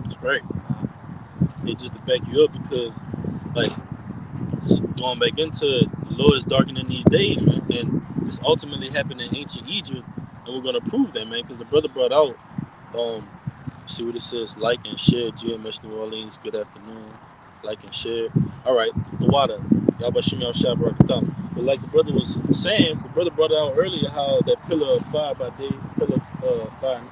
S1: That's right. It just to back you up because, like, going back into it, the Lord is darkening these days, man, and this ultimately happened in ancient Egypt, and we're gonna prove that, man, because the brother brought out, see what it says, like and share, GMS New Orleans, good afternoon, like and share. All right, the water, y'all about Shimmy Shab Rakatah. But like the brother was saying, the brother brought out earlier how that pillar of fire by day, pillar of fire,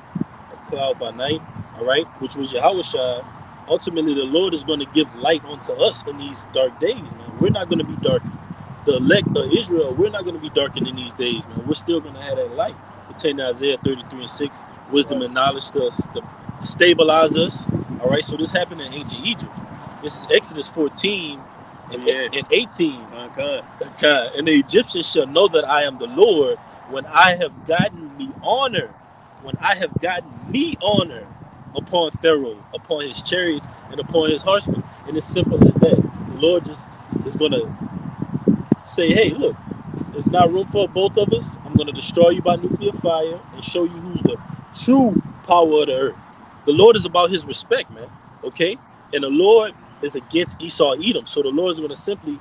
S1: a cloud by night, all right, which was Yahushua. Ultimately, the Lord is going to give light unto us in these dark days, man. We're not going to be darkened. The elect of Israel, we're not going to be darkened in these days, man. We're still going to have that light. Pertaining to Isaiah 33:6, wisdom and knowledge to stabilize us. All right, so this happened in ancient Egypt. This is Exodus 14 and 18. And the Egyptians shall know that I am the Lord when I have gotten me honor. When I have gotten me honor upon Pharaoh, upon his chariots, and upon his horsemen. And it's simple as that. The Lord just is going to say, hey, look, there's not room for both of us. I'm going to destroy you by nuclear fire and show you who's the true power of the earth. The Lord is about his respect, man. Okay? And the Lord is against Esau, Edom. So the Lord is going to simply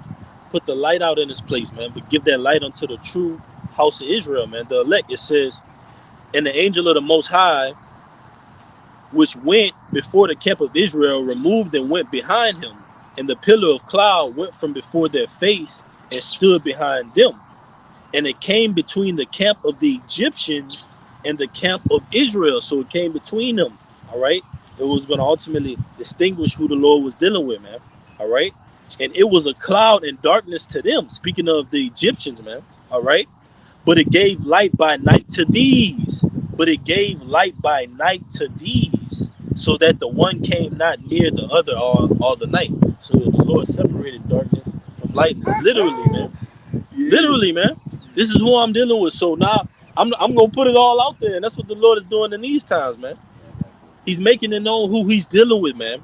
S1: put the light out in his place, man, but give that light unto the true house of Israel, man. The elect, it says, and the angel of the Most High, which went before the camp of Israel, removed and went behind him. And the pillar of cloud went from before their face and stood behind them. And it came between the camp of the Egyptians and the camp of Israel. So it came between them. All right. It was going to ultimately distinguish who the Lord was dealing with, man. All right. And it was a cloud and darkness to them. Speaking of the Egyptians, man. All right. But it gave light by night to these. But it gave light by night to these, so that the one came not near the other all the night. So the Lord separated darkness from lightness. Literally, man. Literally, man. This is who I'm dealing with. So now I'm gonna put it all out there, and that's what the Lord is doing in these times, man. He's making it known who he's dealing with, man.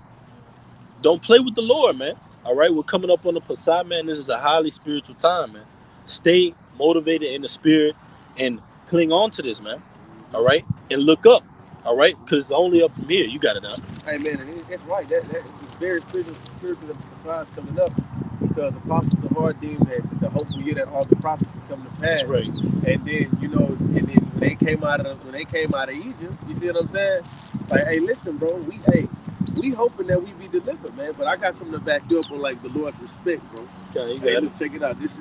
S1: Don't play with the Lord, man. All right, we're coming up on the Passat, man. This is a highly spiritual time, man. Stay motivated in the spirit and cling on to this, man. All right, and look up. All right, because it's only up from here. You got it now.
S3: Hey man, and that's right. That is very spiritual that the signs coming up, because the apostles are hard deemed that the hopeful year that all the prophets come to pass.
S1: That's right.
S3: And then when they came out of Egypt, you see what I'm saying? Like, hey, listen, bro, we hoping that we be delivered, man. But I got something to back you up on, like the Lord's respect, bro.
S1: Okay, you got it.
S3: Look, check it out. This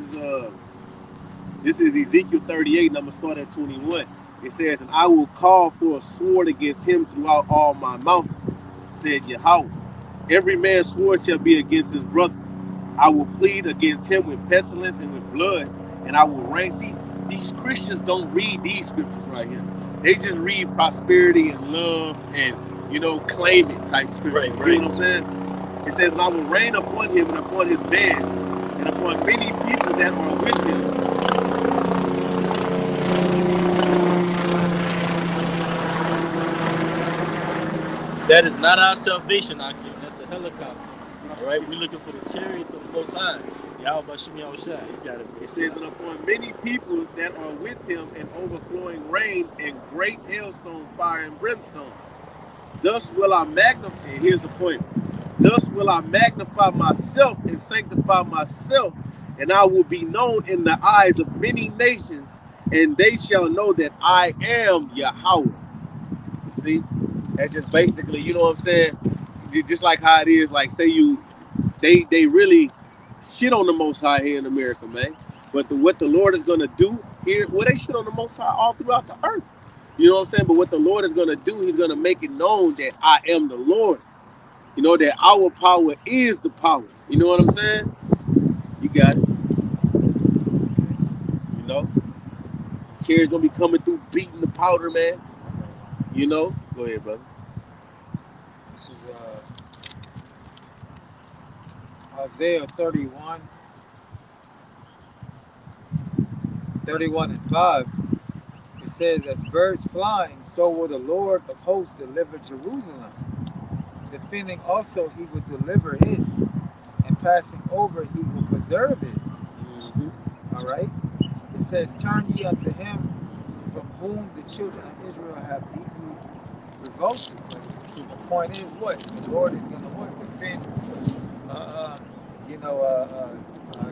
S3: is Ezekiel 38, and I'm gonna start at 21. It says, and I will call for a sword against him throughout all my mountains, said Yahweh. Every man's sword shall be against his brother. I will plead against him with pestilence and with blood, and I will reign. See, these Christians don't read these scriptures right here. They just read prosperity and love and, claim it type scriptures. Right. You know what I'm saying? It says, and I will reign upon him and upon his bands and upon many people that are with him.
S1: That is not our salvation, Akim. That's a helicopter. All right, we're looking for the chariots of the Most High. Y'all about Shimmy Shai. You got it.
S3: It says, and upon many people that are with him, and overflowing rain and great hailstone, fire and brimstone. Thus will I magnify. And here's the point. Thus will I magnify myself and sanctify myself, and I will be known in the eyes of many nations, and they shall know that I am Yahweh. You see? That's just basically, you know what I'm saying? Just like how it is, like say they really shit on the Most High here in America, man. But what the Lord is gonna do here, they shit on the Most High all throughout the earth. You know what I'm saying? But what the Lord is gonna do, he's gonna make it known that I am the Lord. You know, that our power is the power. You know what I'm saying? You got it. You know? Cherry's gonna be coming through beating the powder, man. You know? Go ahead, brother.
S2: This is Isaiah 31, 31:5. It says, as birds flying, so will the Lord of hosts deliver Jerusalem. Defending also, he will deliver it, and passing over, he will preserve it. All right. It says, turn ye unto him from whom the children of Israel have deeply revolted. The point is what? The Lord is going to what? Defend,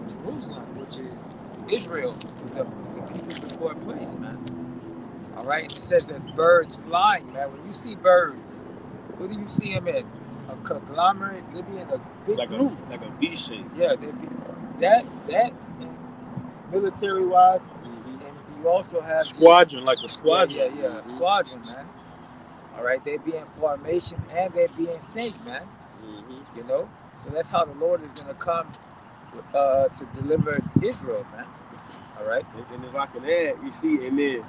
S2: Jerusalem, which is Israel, is a people before a place, man. All right. It says there's birds flying, man. When you see birds, what do you see them in? A conglomerate, they be in a big group.
S3: Like a V shape.
S2: Yeah, they be that military wise, and you also have
S1: Squadron, like a squadron.
S2: Yeah, a squadron, man. All right, they be in formation and they be in sync, man. You know, so that's how the Lord is gonna come to deliver Israel, man. All right.
S3: And if I can add, you see, and then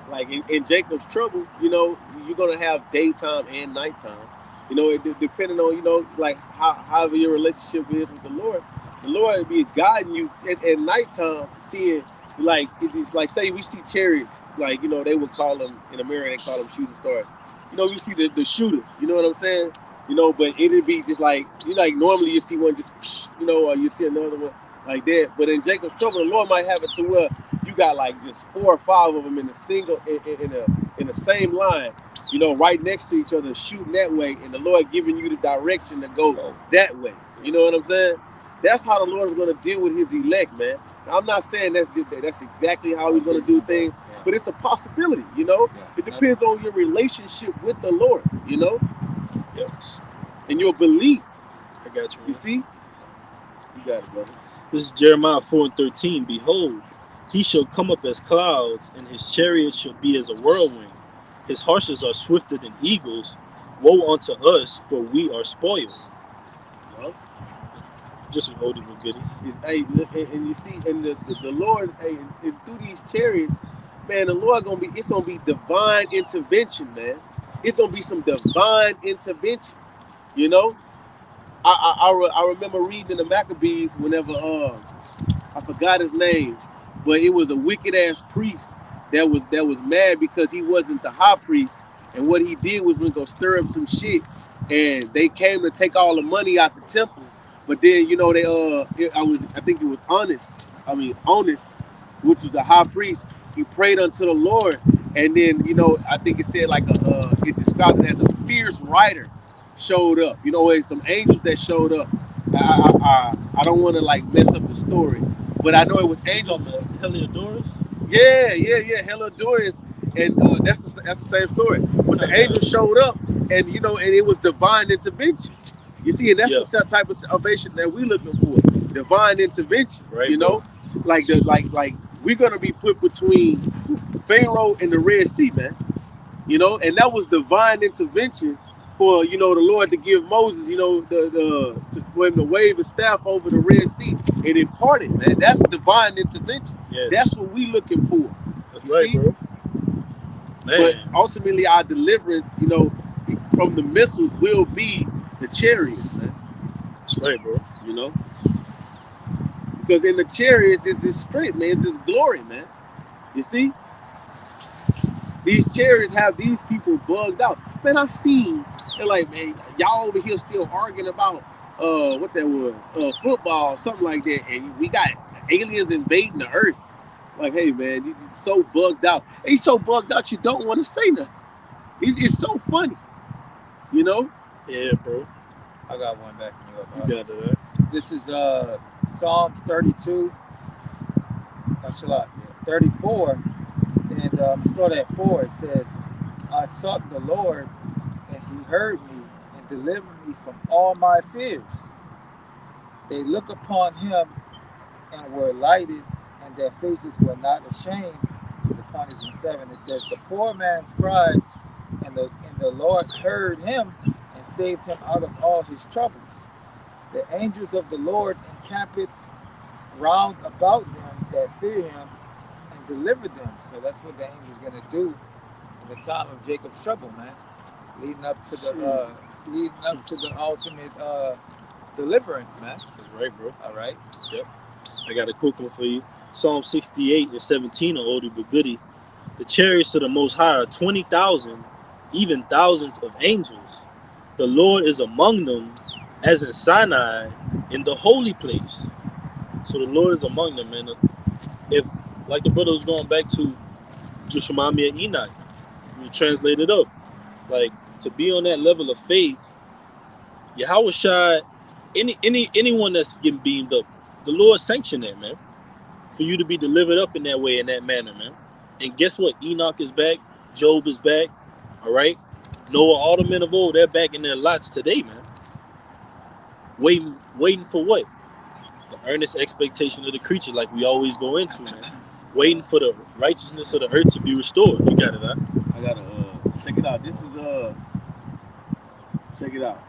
S3: like in Jacob's trouble, you know, you're gonna have daytime and nighttime. You know, it depending on, you know, like however your relationship is with the Lord will be guiding you at nighttime, seeing like it's like, say we see chariots, like, you know, they would call them in America, they call them shooting stars. You know, we see the shooters. You know what I'm saying? You know, but it'd be just like, you like normally you see one just, you know, or you see another one like that. But in Jacob's trouble, the Lord might have it to where you got like just 4 or 5 of them in a single in the same line, you know, right next to each other, shooting that way, and the Lord giving you the direction to go that way. You know what I'm saying? That's how the Lord is going to deal with his elect, man. Now, I'm not saying that's exactly how he's going to do things, but it's a possibility, you know? It depends on your relationship with the Lord, you know?
S1: Yeah.
S3: And your belief.
S1: I got you.
S3: You see? You got it, brother.
S1: This is Jeremiah 4:13. Behold, he shall come up as clouds, and his chariots shall be as a whirlwind. His horses are swifter than eagles. Woe unto us, for we are spoiled.
S3: Well,
S1: just an oldie but goodie.
S3: Hey, and you see, and the Lord, hey, and through these chariots, man, the Lord it's gonna be divine intervention, man. It's gonna be some divine intervention, you know. I remember reading in the Maccabees whenever I forgot his name, but it was a wicked ass priest that was mad because he wasn't the high priest, and what he did was go stir up some shit, and they came to take all the money out the temple. But then, you know, I think it was Honest, which was the high priest. He prayed unto the Lord, and then, you know, I think it said like it described it as a fierce rider showed up. You know, some angels that showed up. I don't want to like mess up the story, but I know it was angels.
S1: Heliodorus?
S3: Yeah, Heliodorus, and that's the same story. But the angels showed up, and you know, and it was divine intervention. You see, and that's the type of salvation that we're looking for, divine intervention. Right, you know, like we're gonna be put between Pharaoh and the Red Sea, man. You know, and that was divine intervention for, you know, the Lord to give Moses, you know, for him to wave his staff over the Red Sea and it parted, man. That's divine intervention. Yeah. That's what we looking for. That's right, see? Bro. Man. But ultimately, our deliverance, you know, from the missiles will be the chariots, man.
S1: That's right, bro.
S3: You know, because in the chariots, it's his strength, man. It's his glory, man. You see? These chariots have these people bugged out. Man, I seen, they're like, man, y'all over here still arguing about what that was, football, something like that, and we got aliens invading the earth. Like, hey, man, you're so bugged out. He's so bugged out you don't want to say nothing. It's so funny, you know?
S1: Yeah, bro.
S2: I got one backing you up.
S1: You got it, right?
S2: This is Psalms 32. 34. And start at 4. It says, I sought the Lord, and he heard me and delivered me from all my fears. They look upon him and were lighted, and their faces were not ashamed. The point is in 7. It says, the poor man's cried, and the Lord heard him and saved him out of all his troubles. The angels of the Lord encamped round about them that fear him, deliver them. So that's what the angel's gonna do in the time of Jacob's trouble, man. leading up to the ultimate deliverance, man.
S1: That's right, bro.
S2: All right.
S1: Yep. I got a quick one for you. Psalm 68 and 17 are oldie but goodie. The chariots of the Most High are 20,000, even thousands of angels. The Lord is among them, as in Sinai, in the holy place. So the Lord is among them, man. If, like the brother was going back to, just remind me of Enoch. You translate it up. Like, to be on that level of faith, Yahweh Shai, anyone that's getting beamed up, the Lord sanctioned that, man. For you to be delivered up in that way, in that manner, man. And guess what? Enoch is back. Job is back. All right? Noah, all the men of old, they're back in their lots today, man. Waiting for what? The earnest expectation of the creature, like we always go into, man. Waiting for the righteousness of the earth to be restored. You got it, huh?
S3: I gotta check it out. This is check it out.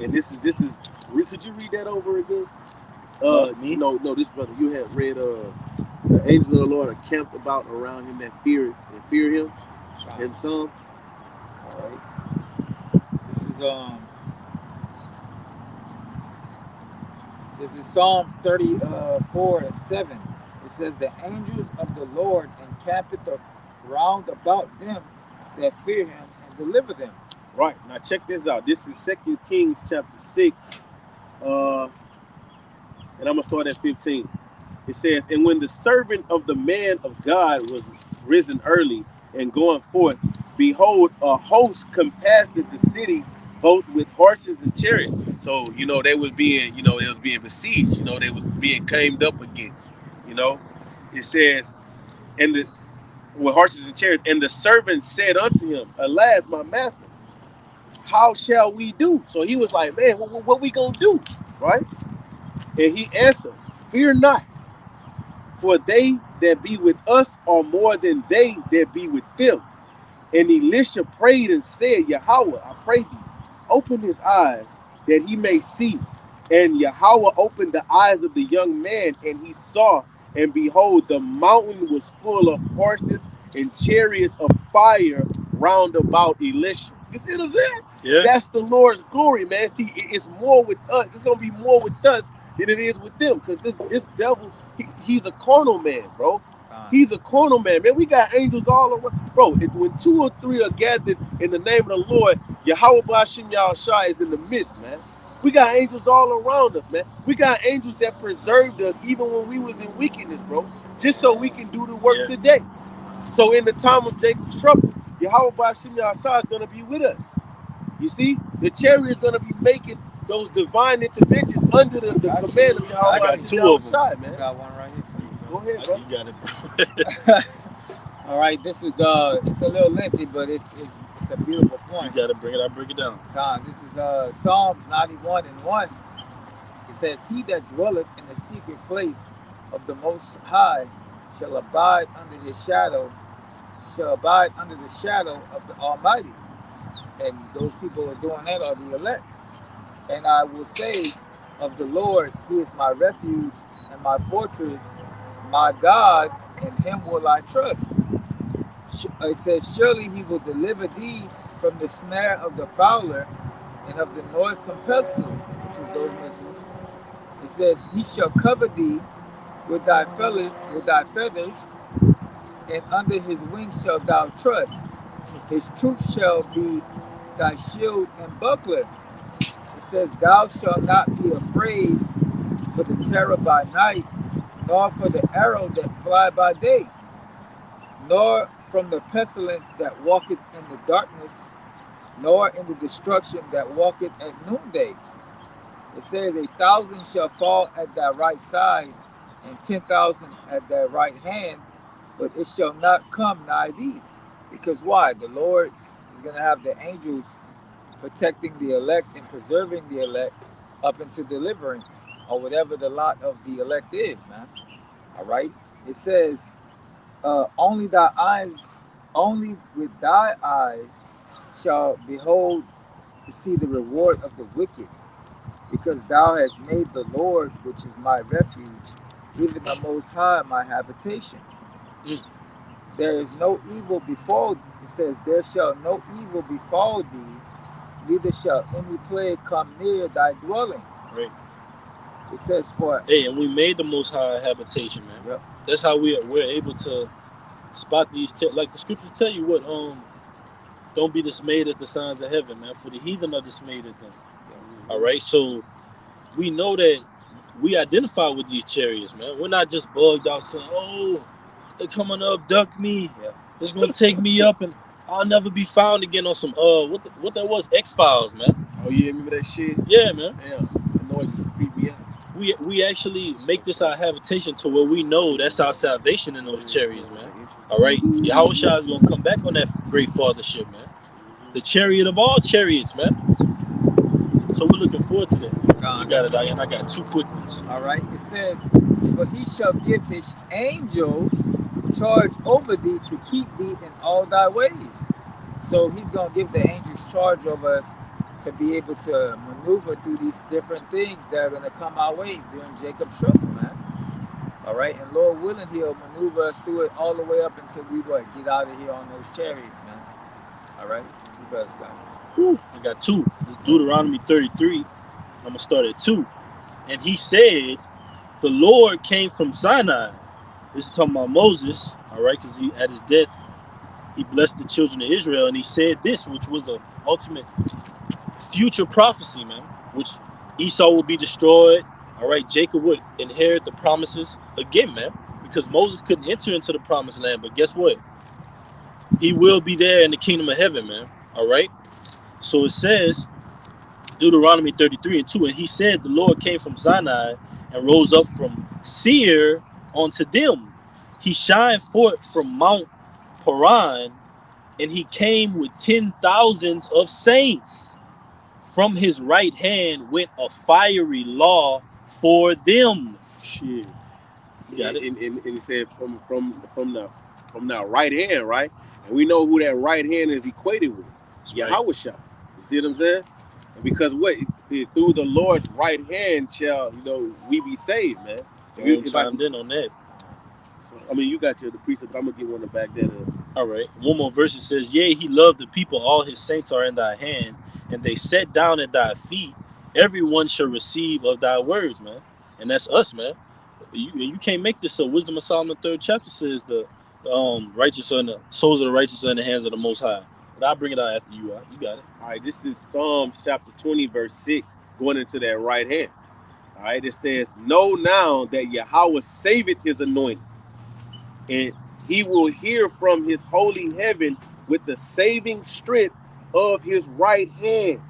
S3: And this is could you read that over again?
S1: Me?
S3: No, this brother, you had read the angels of the Lord are camped about around him that fear him in Psalms.
S2: All right. This is Psalms 34 and 7. It says, "The angels of the Lord encampeth round about them that fear him and deliver them."
S3: Right. Now check this out. This is 2 Kings chapter 6. And I'm gonna start at 15. It says, "And when the servant of the man of God was risen early and going forth, behold, a host compassed the city, both with horses and chariots." So they was being besieged. They was being camed up against. It says, and with horses and chariots, and the servant said unto him, "Alas, my master, how shall we do?" So he was like, "Man, what we gonna do?" Right? And he answered, "Fear not, for they that be with us are more than they that be with them." And Elisha prayed and said, "Yahweh, I pray thee, open his eyes that he may see." And Yahweh opened the eyes of the young man, and he saw, and behold, the mountain was full of horses and chariots of fire round about Elisha. You see what I'm saying?
S1: Yeah.
S3: That's the Lord's glory, man. See, it's more with us. It's gonna be more with us than it is with them, because this devil, he's a carnal man, bro. He's a carnal man, man. We got angels all around, bro. When 2 or 3 are gathered in the name of the Lord, Yahweh B'Hashem Yahushua is in the midst, man. We got angels all around us, man. We got angels that preserved us even when we was in wickedness, bro, just so we can do the work today. So in the time of Jacob's trouble, Yahweh B'Hashem Yahushua is going to be with us. You see, the chariot is going to be making those divine interventions under the command of Yahweh.
S1: I got 2 of them.
S2: Man. I got one right here for you, bro.
S3: Go ahead, bro.
S1: You got it, bro.
S2: All right, this is it's a little lengthy, but it's a beautiful point.
S1: You gotta bring it. I'll break it down.
S2: This is Psalms 91 and 1. It says, "He that dwelleth in the secret place of the Most High shall abide under the shadow of the Almighty." And those people are doing that are the elect. "And I will say of the Lord, He is my refuge and my fortress, my God, in Him will I trust." It says, "Surely He will deliver thee from the snare of the fowler and of the noisome pestilence," which is those missiles. It says, "He shall cover thee with thy feathers, and under His wings shalt thou trust. His truth shall be thy shield and buckler." It says, "Thou shalt not be afraid for the terror by night, nor for the arrow that fly by day, nor from the pestilence that walketh in the darkness, nor in the destruction that walketh at noonday." It says, "1,000 shall fall at thy right side, and 10,000 at thy right hand, but it shall not come nigh thee." Because why? The Lord is going to have the angels protecting the elect and preserving the elect up into deliverance, or whatever the lot of the elect is, man. All right. It says, only with thy eyes shall behold to see the reward of the wicked, because thou hast made the Lord, which is my refuge, even the Most High, my habitation. There is no evil befall. It says, "There shall no evil befall thee, neither shall any plague come near thy dwelling.
S1: Right.
S2: It says for
S1: Hey, and we made the Most High habitation, man.
S2: Yep.
S1: That's how we're able to spot these. Like the scriptures tell you, what don't be dismayed at the signs of heaven, man. For the heathen are dismayed at them. All right, so we know that we identify with these chariots, man. We're not just bugged out saying, "Oh, they're coming to abduct me.
S2: Yeah.
S1: It's gonna take me up, and I'll never be found again." On some what that was, X-Files, man.
S3: Oh yeah, remember that shit?
S1: Yeah, man.
S3: Yeah, the noise just creeped me out.
S1: We actually make this our habitation to where we know that's our salvation in those chariots, man. All right, Yahushua is gonna come back on that great fathership, man. The chariot of all chariots, man. So we're looking forward to that. You got it, Diane. I got 2 quick ones.
S2: All right. It says, "For he shall give his angels charge over thee to keep thee in all thy ways." So he's gonna give the angels charge over us to be able to maneuver through these different things that are gonna come our way during Jacob's trouble, man. All right, and Lord willing, He'll maneuver us through it all the way up until we get out of here on those chariots, man. All right, you better stop.
S1: I got 2. It's Deuteronomy 33. I'm gonna start at 2. And he said, "The Lord came from Sinai." This is talking about Moses, all right, because he at his death, he blessed the children of Israel, and he said this, which was an ultimate future prophecy, man. Which Esau will be destroyed. All right, Jacob would inherit the promises again, man, because Moses couldn't enter into the promised land. But guess what? He will be there in the kingdom of heaven, man. All right. So it says, Deuteronomy 33:2, and he said, "The Lord came from Sinai and rose up from Seir unto them. He shined forth from Mount Paran, and he came with 10,000s of saints. From his right hand went a fiery law for them."
S3: Shit.
S1: You got it.
S3: And he said from the right hand, right? And we know who that right hand is equated with. Yahushua. You see what I'm saying? And because what? Through the Lord's right hand shall, we be saved, man.
S1: You chimed in on that.
S3: So, I mean, you got the precept, but I'm going to get one to back that up.
S1: All right. One more verse. It says, "Yea, he loved the people. All his saints are in thy hand, and they sat down at thy feet. Everyone shall receive of thy words," man. And that's us, man. You can't make this up. Wisdom of Solomon 3rd chapter says the righteous are in the souls of the righteous are in the hands of the Most High. But I'll bring it out after you. You got it.
S3: All right. This is Psalms chapter 20, verse 6, going into that right hand. All right. It says, "Know now that Yahweh saveth his anointed, and he will hear from his holy heaven with the saving strength of his right hand."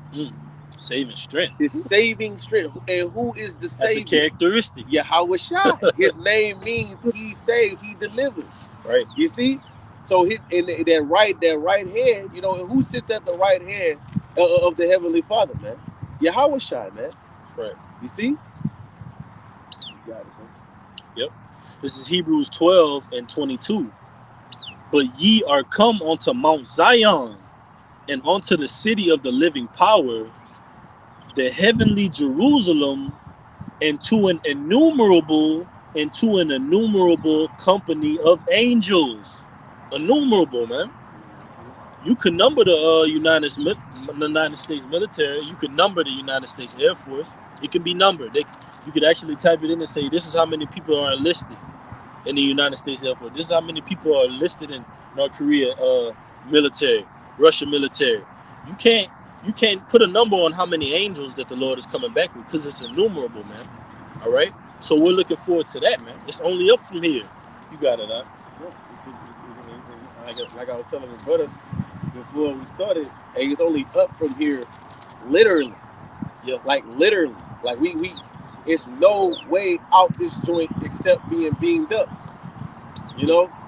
S1: Saving strength.
S3: His saving strength. And who is the savior?
S1: That's a characteristic.
S3: Yahushua. His name means he saves, he delivers.
S1: Right.
S3: You see? So in that right hand, and who sits at the right hand of the Heavenly Father, man? Yahushua, man.
S1: That's right.
S3: You see? You got it, man.
S1: Yep. This is Hebrews 12:22. "But ye are come unto Mount Zion, and unto the city of the living power, the heavenly Jerusalem, and to an innumerable company of angels." Innumerable, man. You can number the United States military. You can number the United States Air Force. It can be numbered. You could actually type it in and say, "This is how many people are enlisted in the United States Air Force. This is how many people are enlisted in North Korea military, Russia military." You can't put a number on how many angels that the Lord is coming back with, because it's innumerable, man. All right. So we're looking forward to that, man. It's only up from here. You got it, huh?
S3: Like I was telling my brothers before we started, hey, it's only up from here, literally.
S1: Yeah.
S3: Like literally. Like we it's no way out this joint except being beamed up.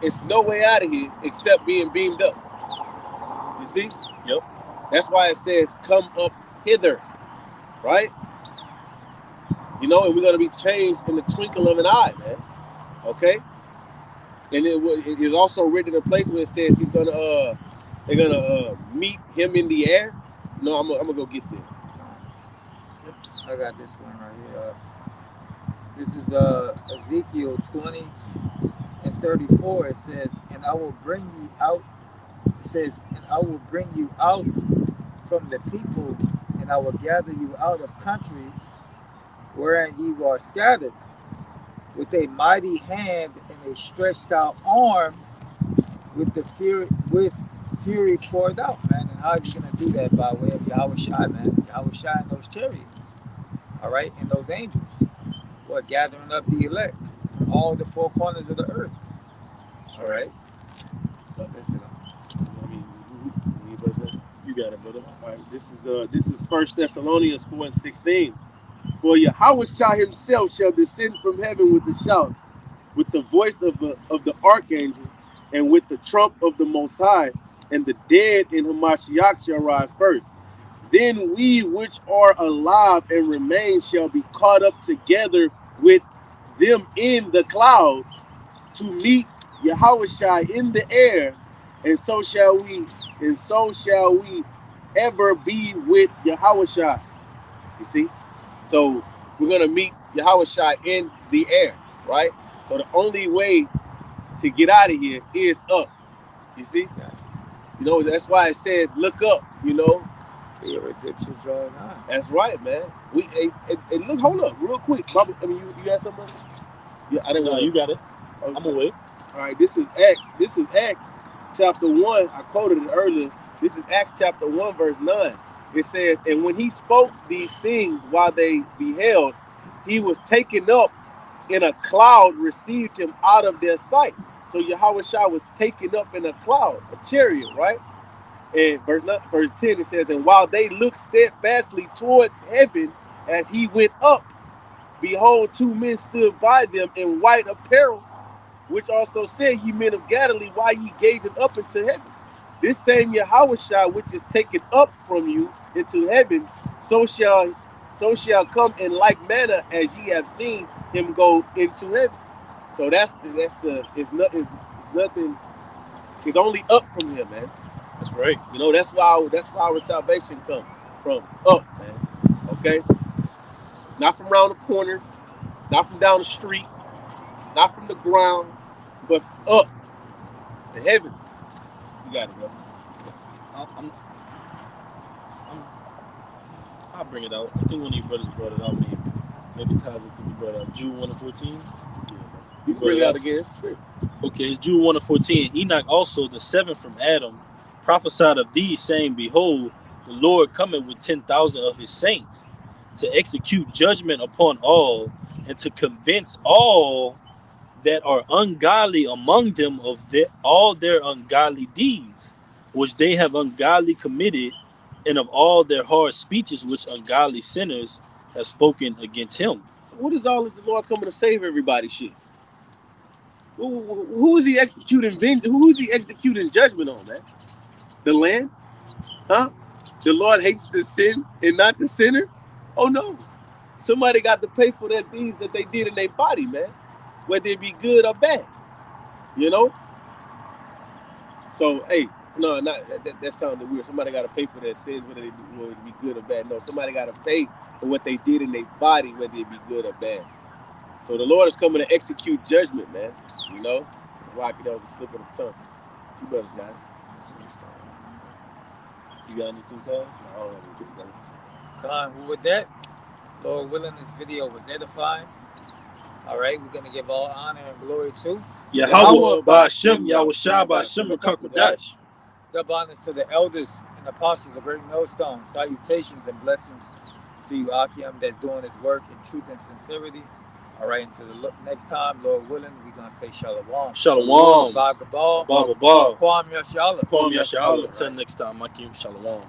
S3: It's no way out of here except being beamed up. You see?
S1: Yep.
S3: That's why it says, "Come up hither," right? And we're gonna be changed in the twinkle of an eye, man. Okay. And it is also written in a place where it says they're gonna meet him in the air. No, I'm gonna go get this.
S2: I got this one right here. This is Ezekiel 20:34. It says, "And I will bring you out." It says, "And I will bring you out from the people, and I will gather you out of countries wherein ye are scattered, with a mighty hand and a stretched out arm, with fury poured out, man. And how is he gonna do that? By way of Yahweh Shai, man. Yahweh Shai and those chariots, all right, and those angels, what, gathering up the elect from all the four corners of the earth, all right. So listen up.
S3: I mean, you verse that?
S1: You got it, brother.
S3: All right, this is 1 Thessalonians 4:16. For Yahweh Shai himself shall descend from heaven with a shout, with the voice of the archangel, and with the trump of the Most High, and the dead in Hamashiach shall rise first. Then we which are alive and remain shall be caught up together with them in the clouds to meet Yahweh Shai in the air, and so shall we ever be with Yahweh Shai. You see? So we're gonna meet Yahweh Shai in the air, right? So the only way to get out of here is up. You see? You know, that's why it says look up, you know.
S2: Your redemption drawing nigh.
S3: That's right, man. And look, hold up, real quick. Bobby, I mean, you got something? Yeah, I didn't
S1: No,
S3: know.
S1: you got it.
S3: Okay.
S1: I'm away.
S3: All right, this is Acts. This is Acts chapter 1. I quoted it earlier. This is Acts chapter 1, verse 9. It says, and when he spoke these things while they beheld, he was taken up in a cloud, received him out of their sight. So Yahweh Shai was taken up in a cloud, a chariot, right? And verse 10, it says, and while they looked steadfastly towards heaven as he went up, behold, two men stood by them in white apparel, which also said, ye men of Galilee, why ye gazing up into heaven? This same Yahweh Shai, which is taken up from you into heaven, so shall come in like manner as ye have seen him go into heaven. So it's nothing. It's only up from here, man.
S1: That's right.
S3: You know, that's why our salvation comes from up, man. Okay, not from around the corner, not from down the street, not from the ground, but up, the heavens. You got it, bro.
S1: I'll bring it out. I think one of you brothers brought it out. Maybe Tyler think he brought it out. Jude 1:14.
S3: You can bring it out again.
S1: Okay, it's Jude 1:14. Enoch also, the seventh from Adam, prophesied of these, saying, behold, the Lord cometh with 10,000 of his saints to execute judgment upon all, and to convince all that are ungodly among them of all their ungodly deeds, which they have ungodly committed, and of all their hard speeches which ungodly sinners have spoken against him.
S3: So what is all this the Lord coming to save everybody shit? Who is he executing who is he executing judgment on, man? The land? Huh? The Lord hates the sin and not the sinner? Oh no. Somebody got to pay for their deeds that they did in their body, man. Whether it be good or bad. You know? So, hey, no, that sounded weird. Somebody got to pay for their sins, whether it be good or bad. No, somebody got to pay for what they did in their body, whether it be good or bad. So the Lord is coming to execute judgment, man. You know? So Rocky, that was a slip of the tongue. You brothers got it.
S1: You got anything to say?
S3: I don't know.
S2: Con, with that, Lord willing, this video was edifying. All right, we're gonna give all honor and glory to
S1: Yahweh Ba'Shem, Yahweh Shai Ba'Shem Kakodash.
S2: Double honors to the elders and apostles of Great Millstone. Salutations and blessings to you, Akim, that's doing his work in truth and sincerity. All right, until the next time, Lord willing, we're going to say Shalom.
S1: Shalom.
S2: Ba Gabal.
S1: Ba Gabal.
S2: Kwam Yashala.
S1: Kwam Yashala. Until next time, Akim. Shalom.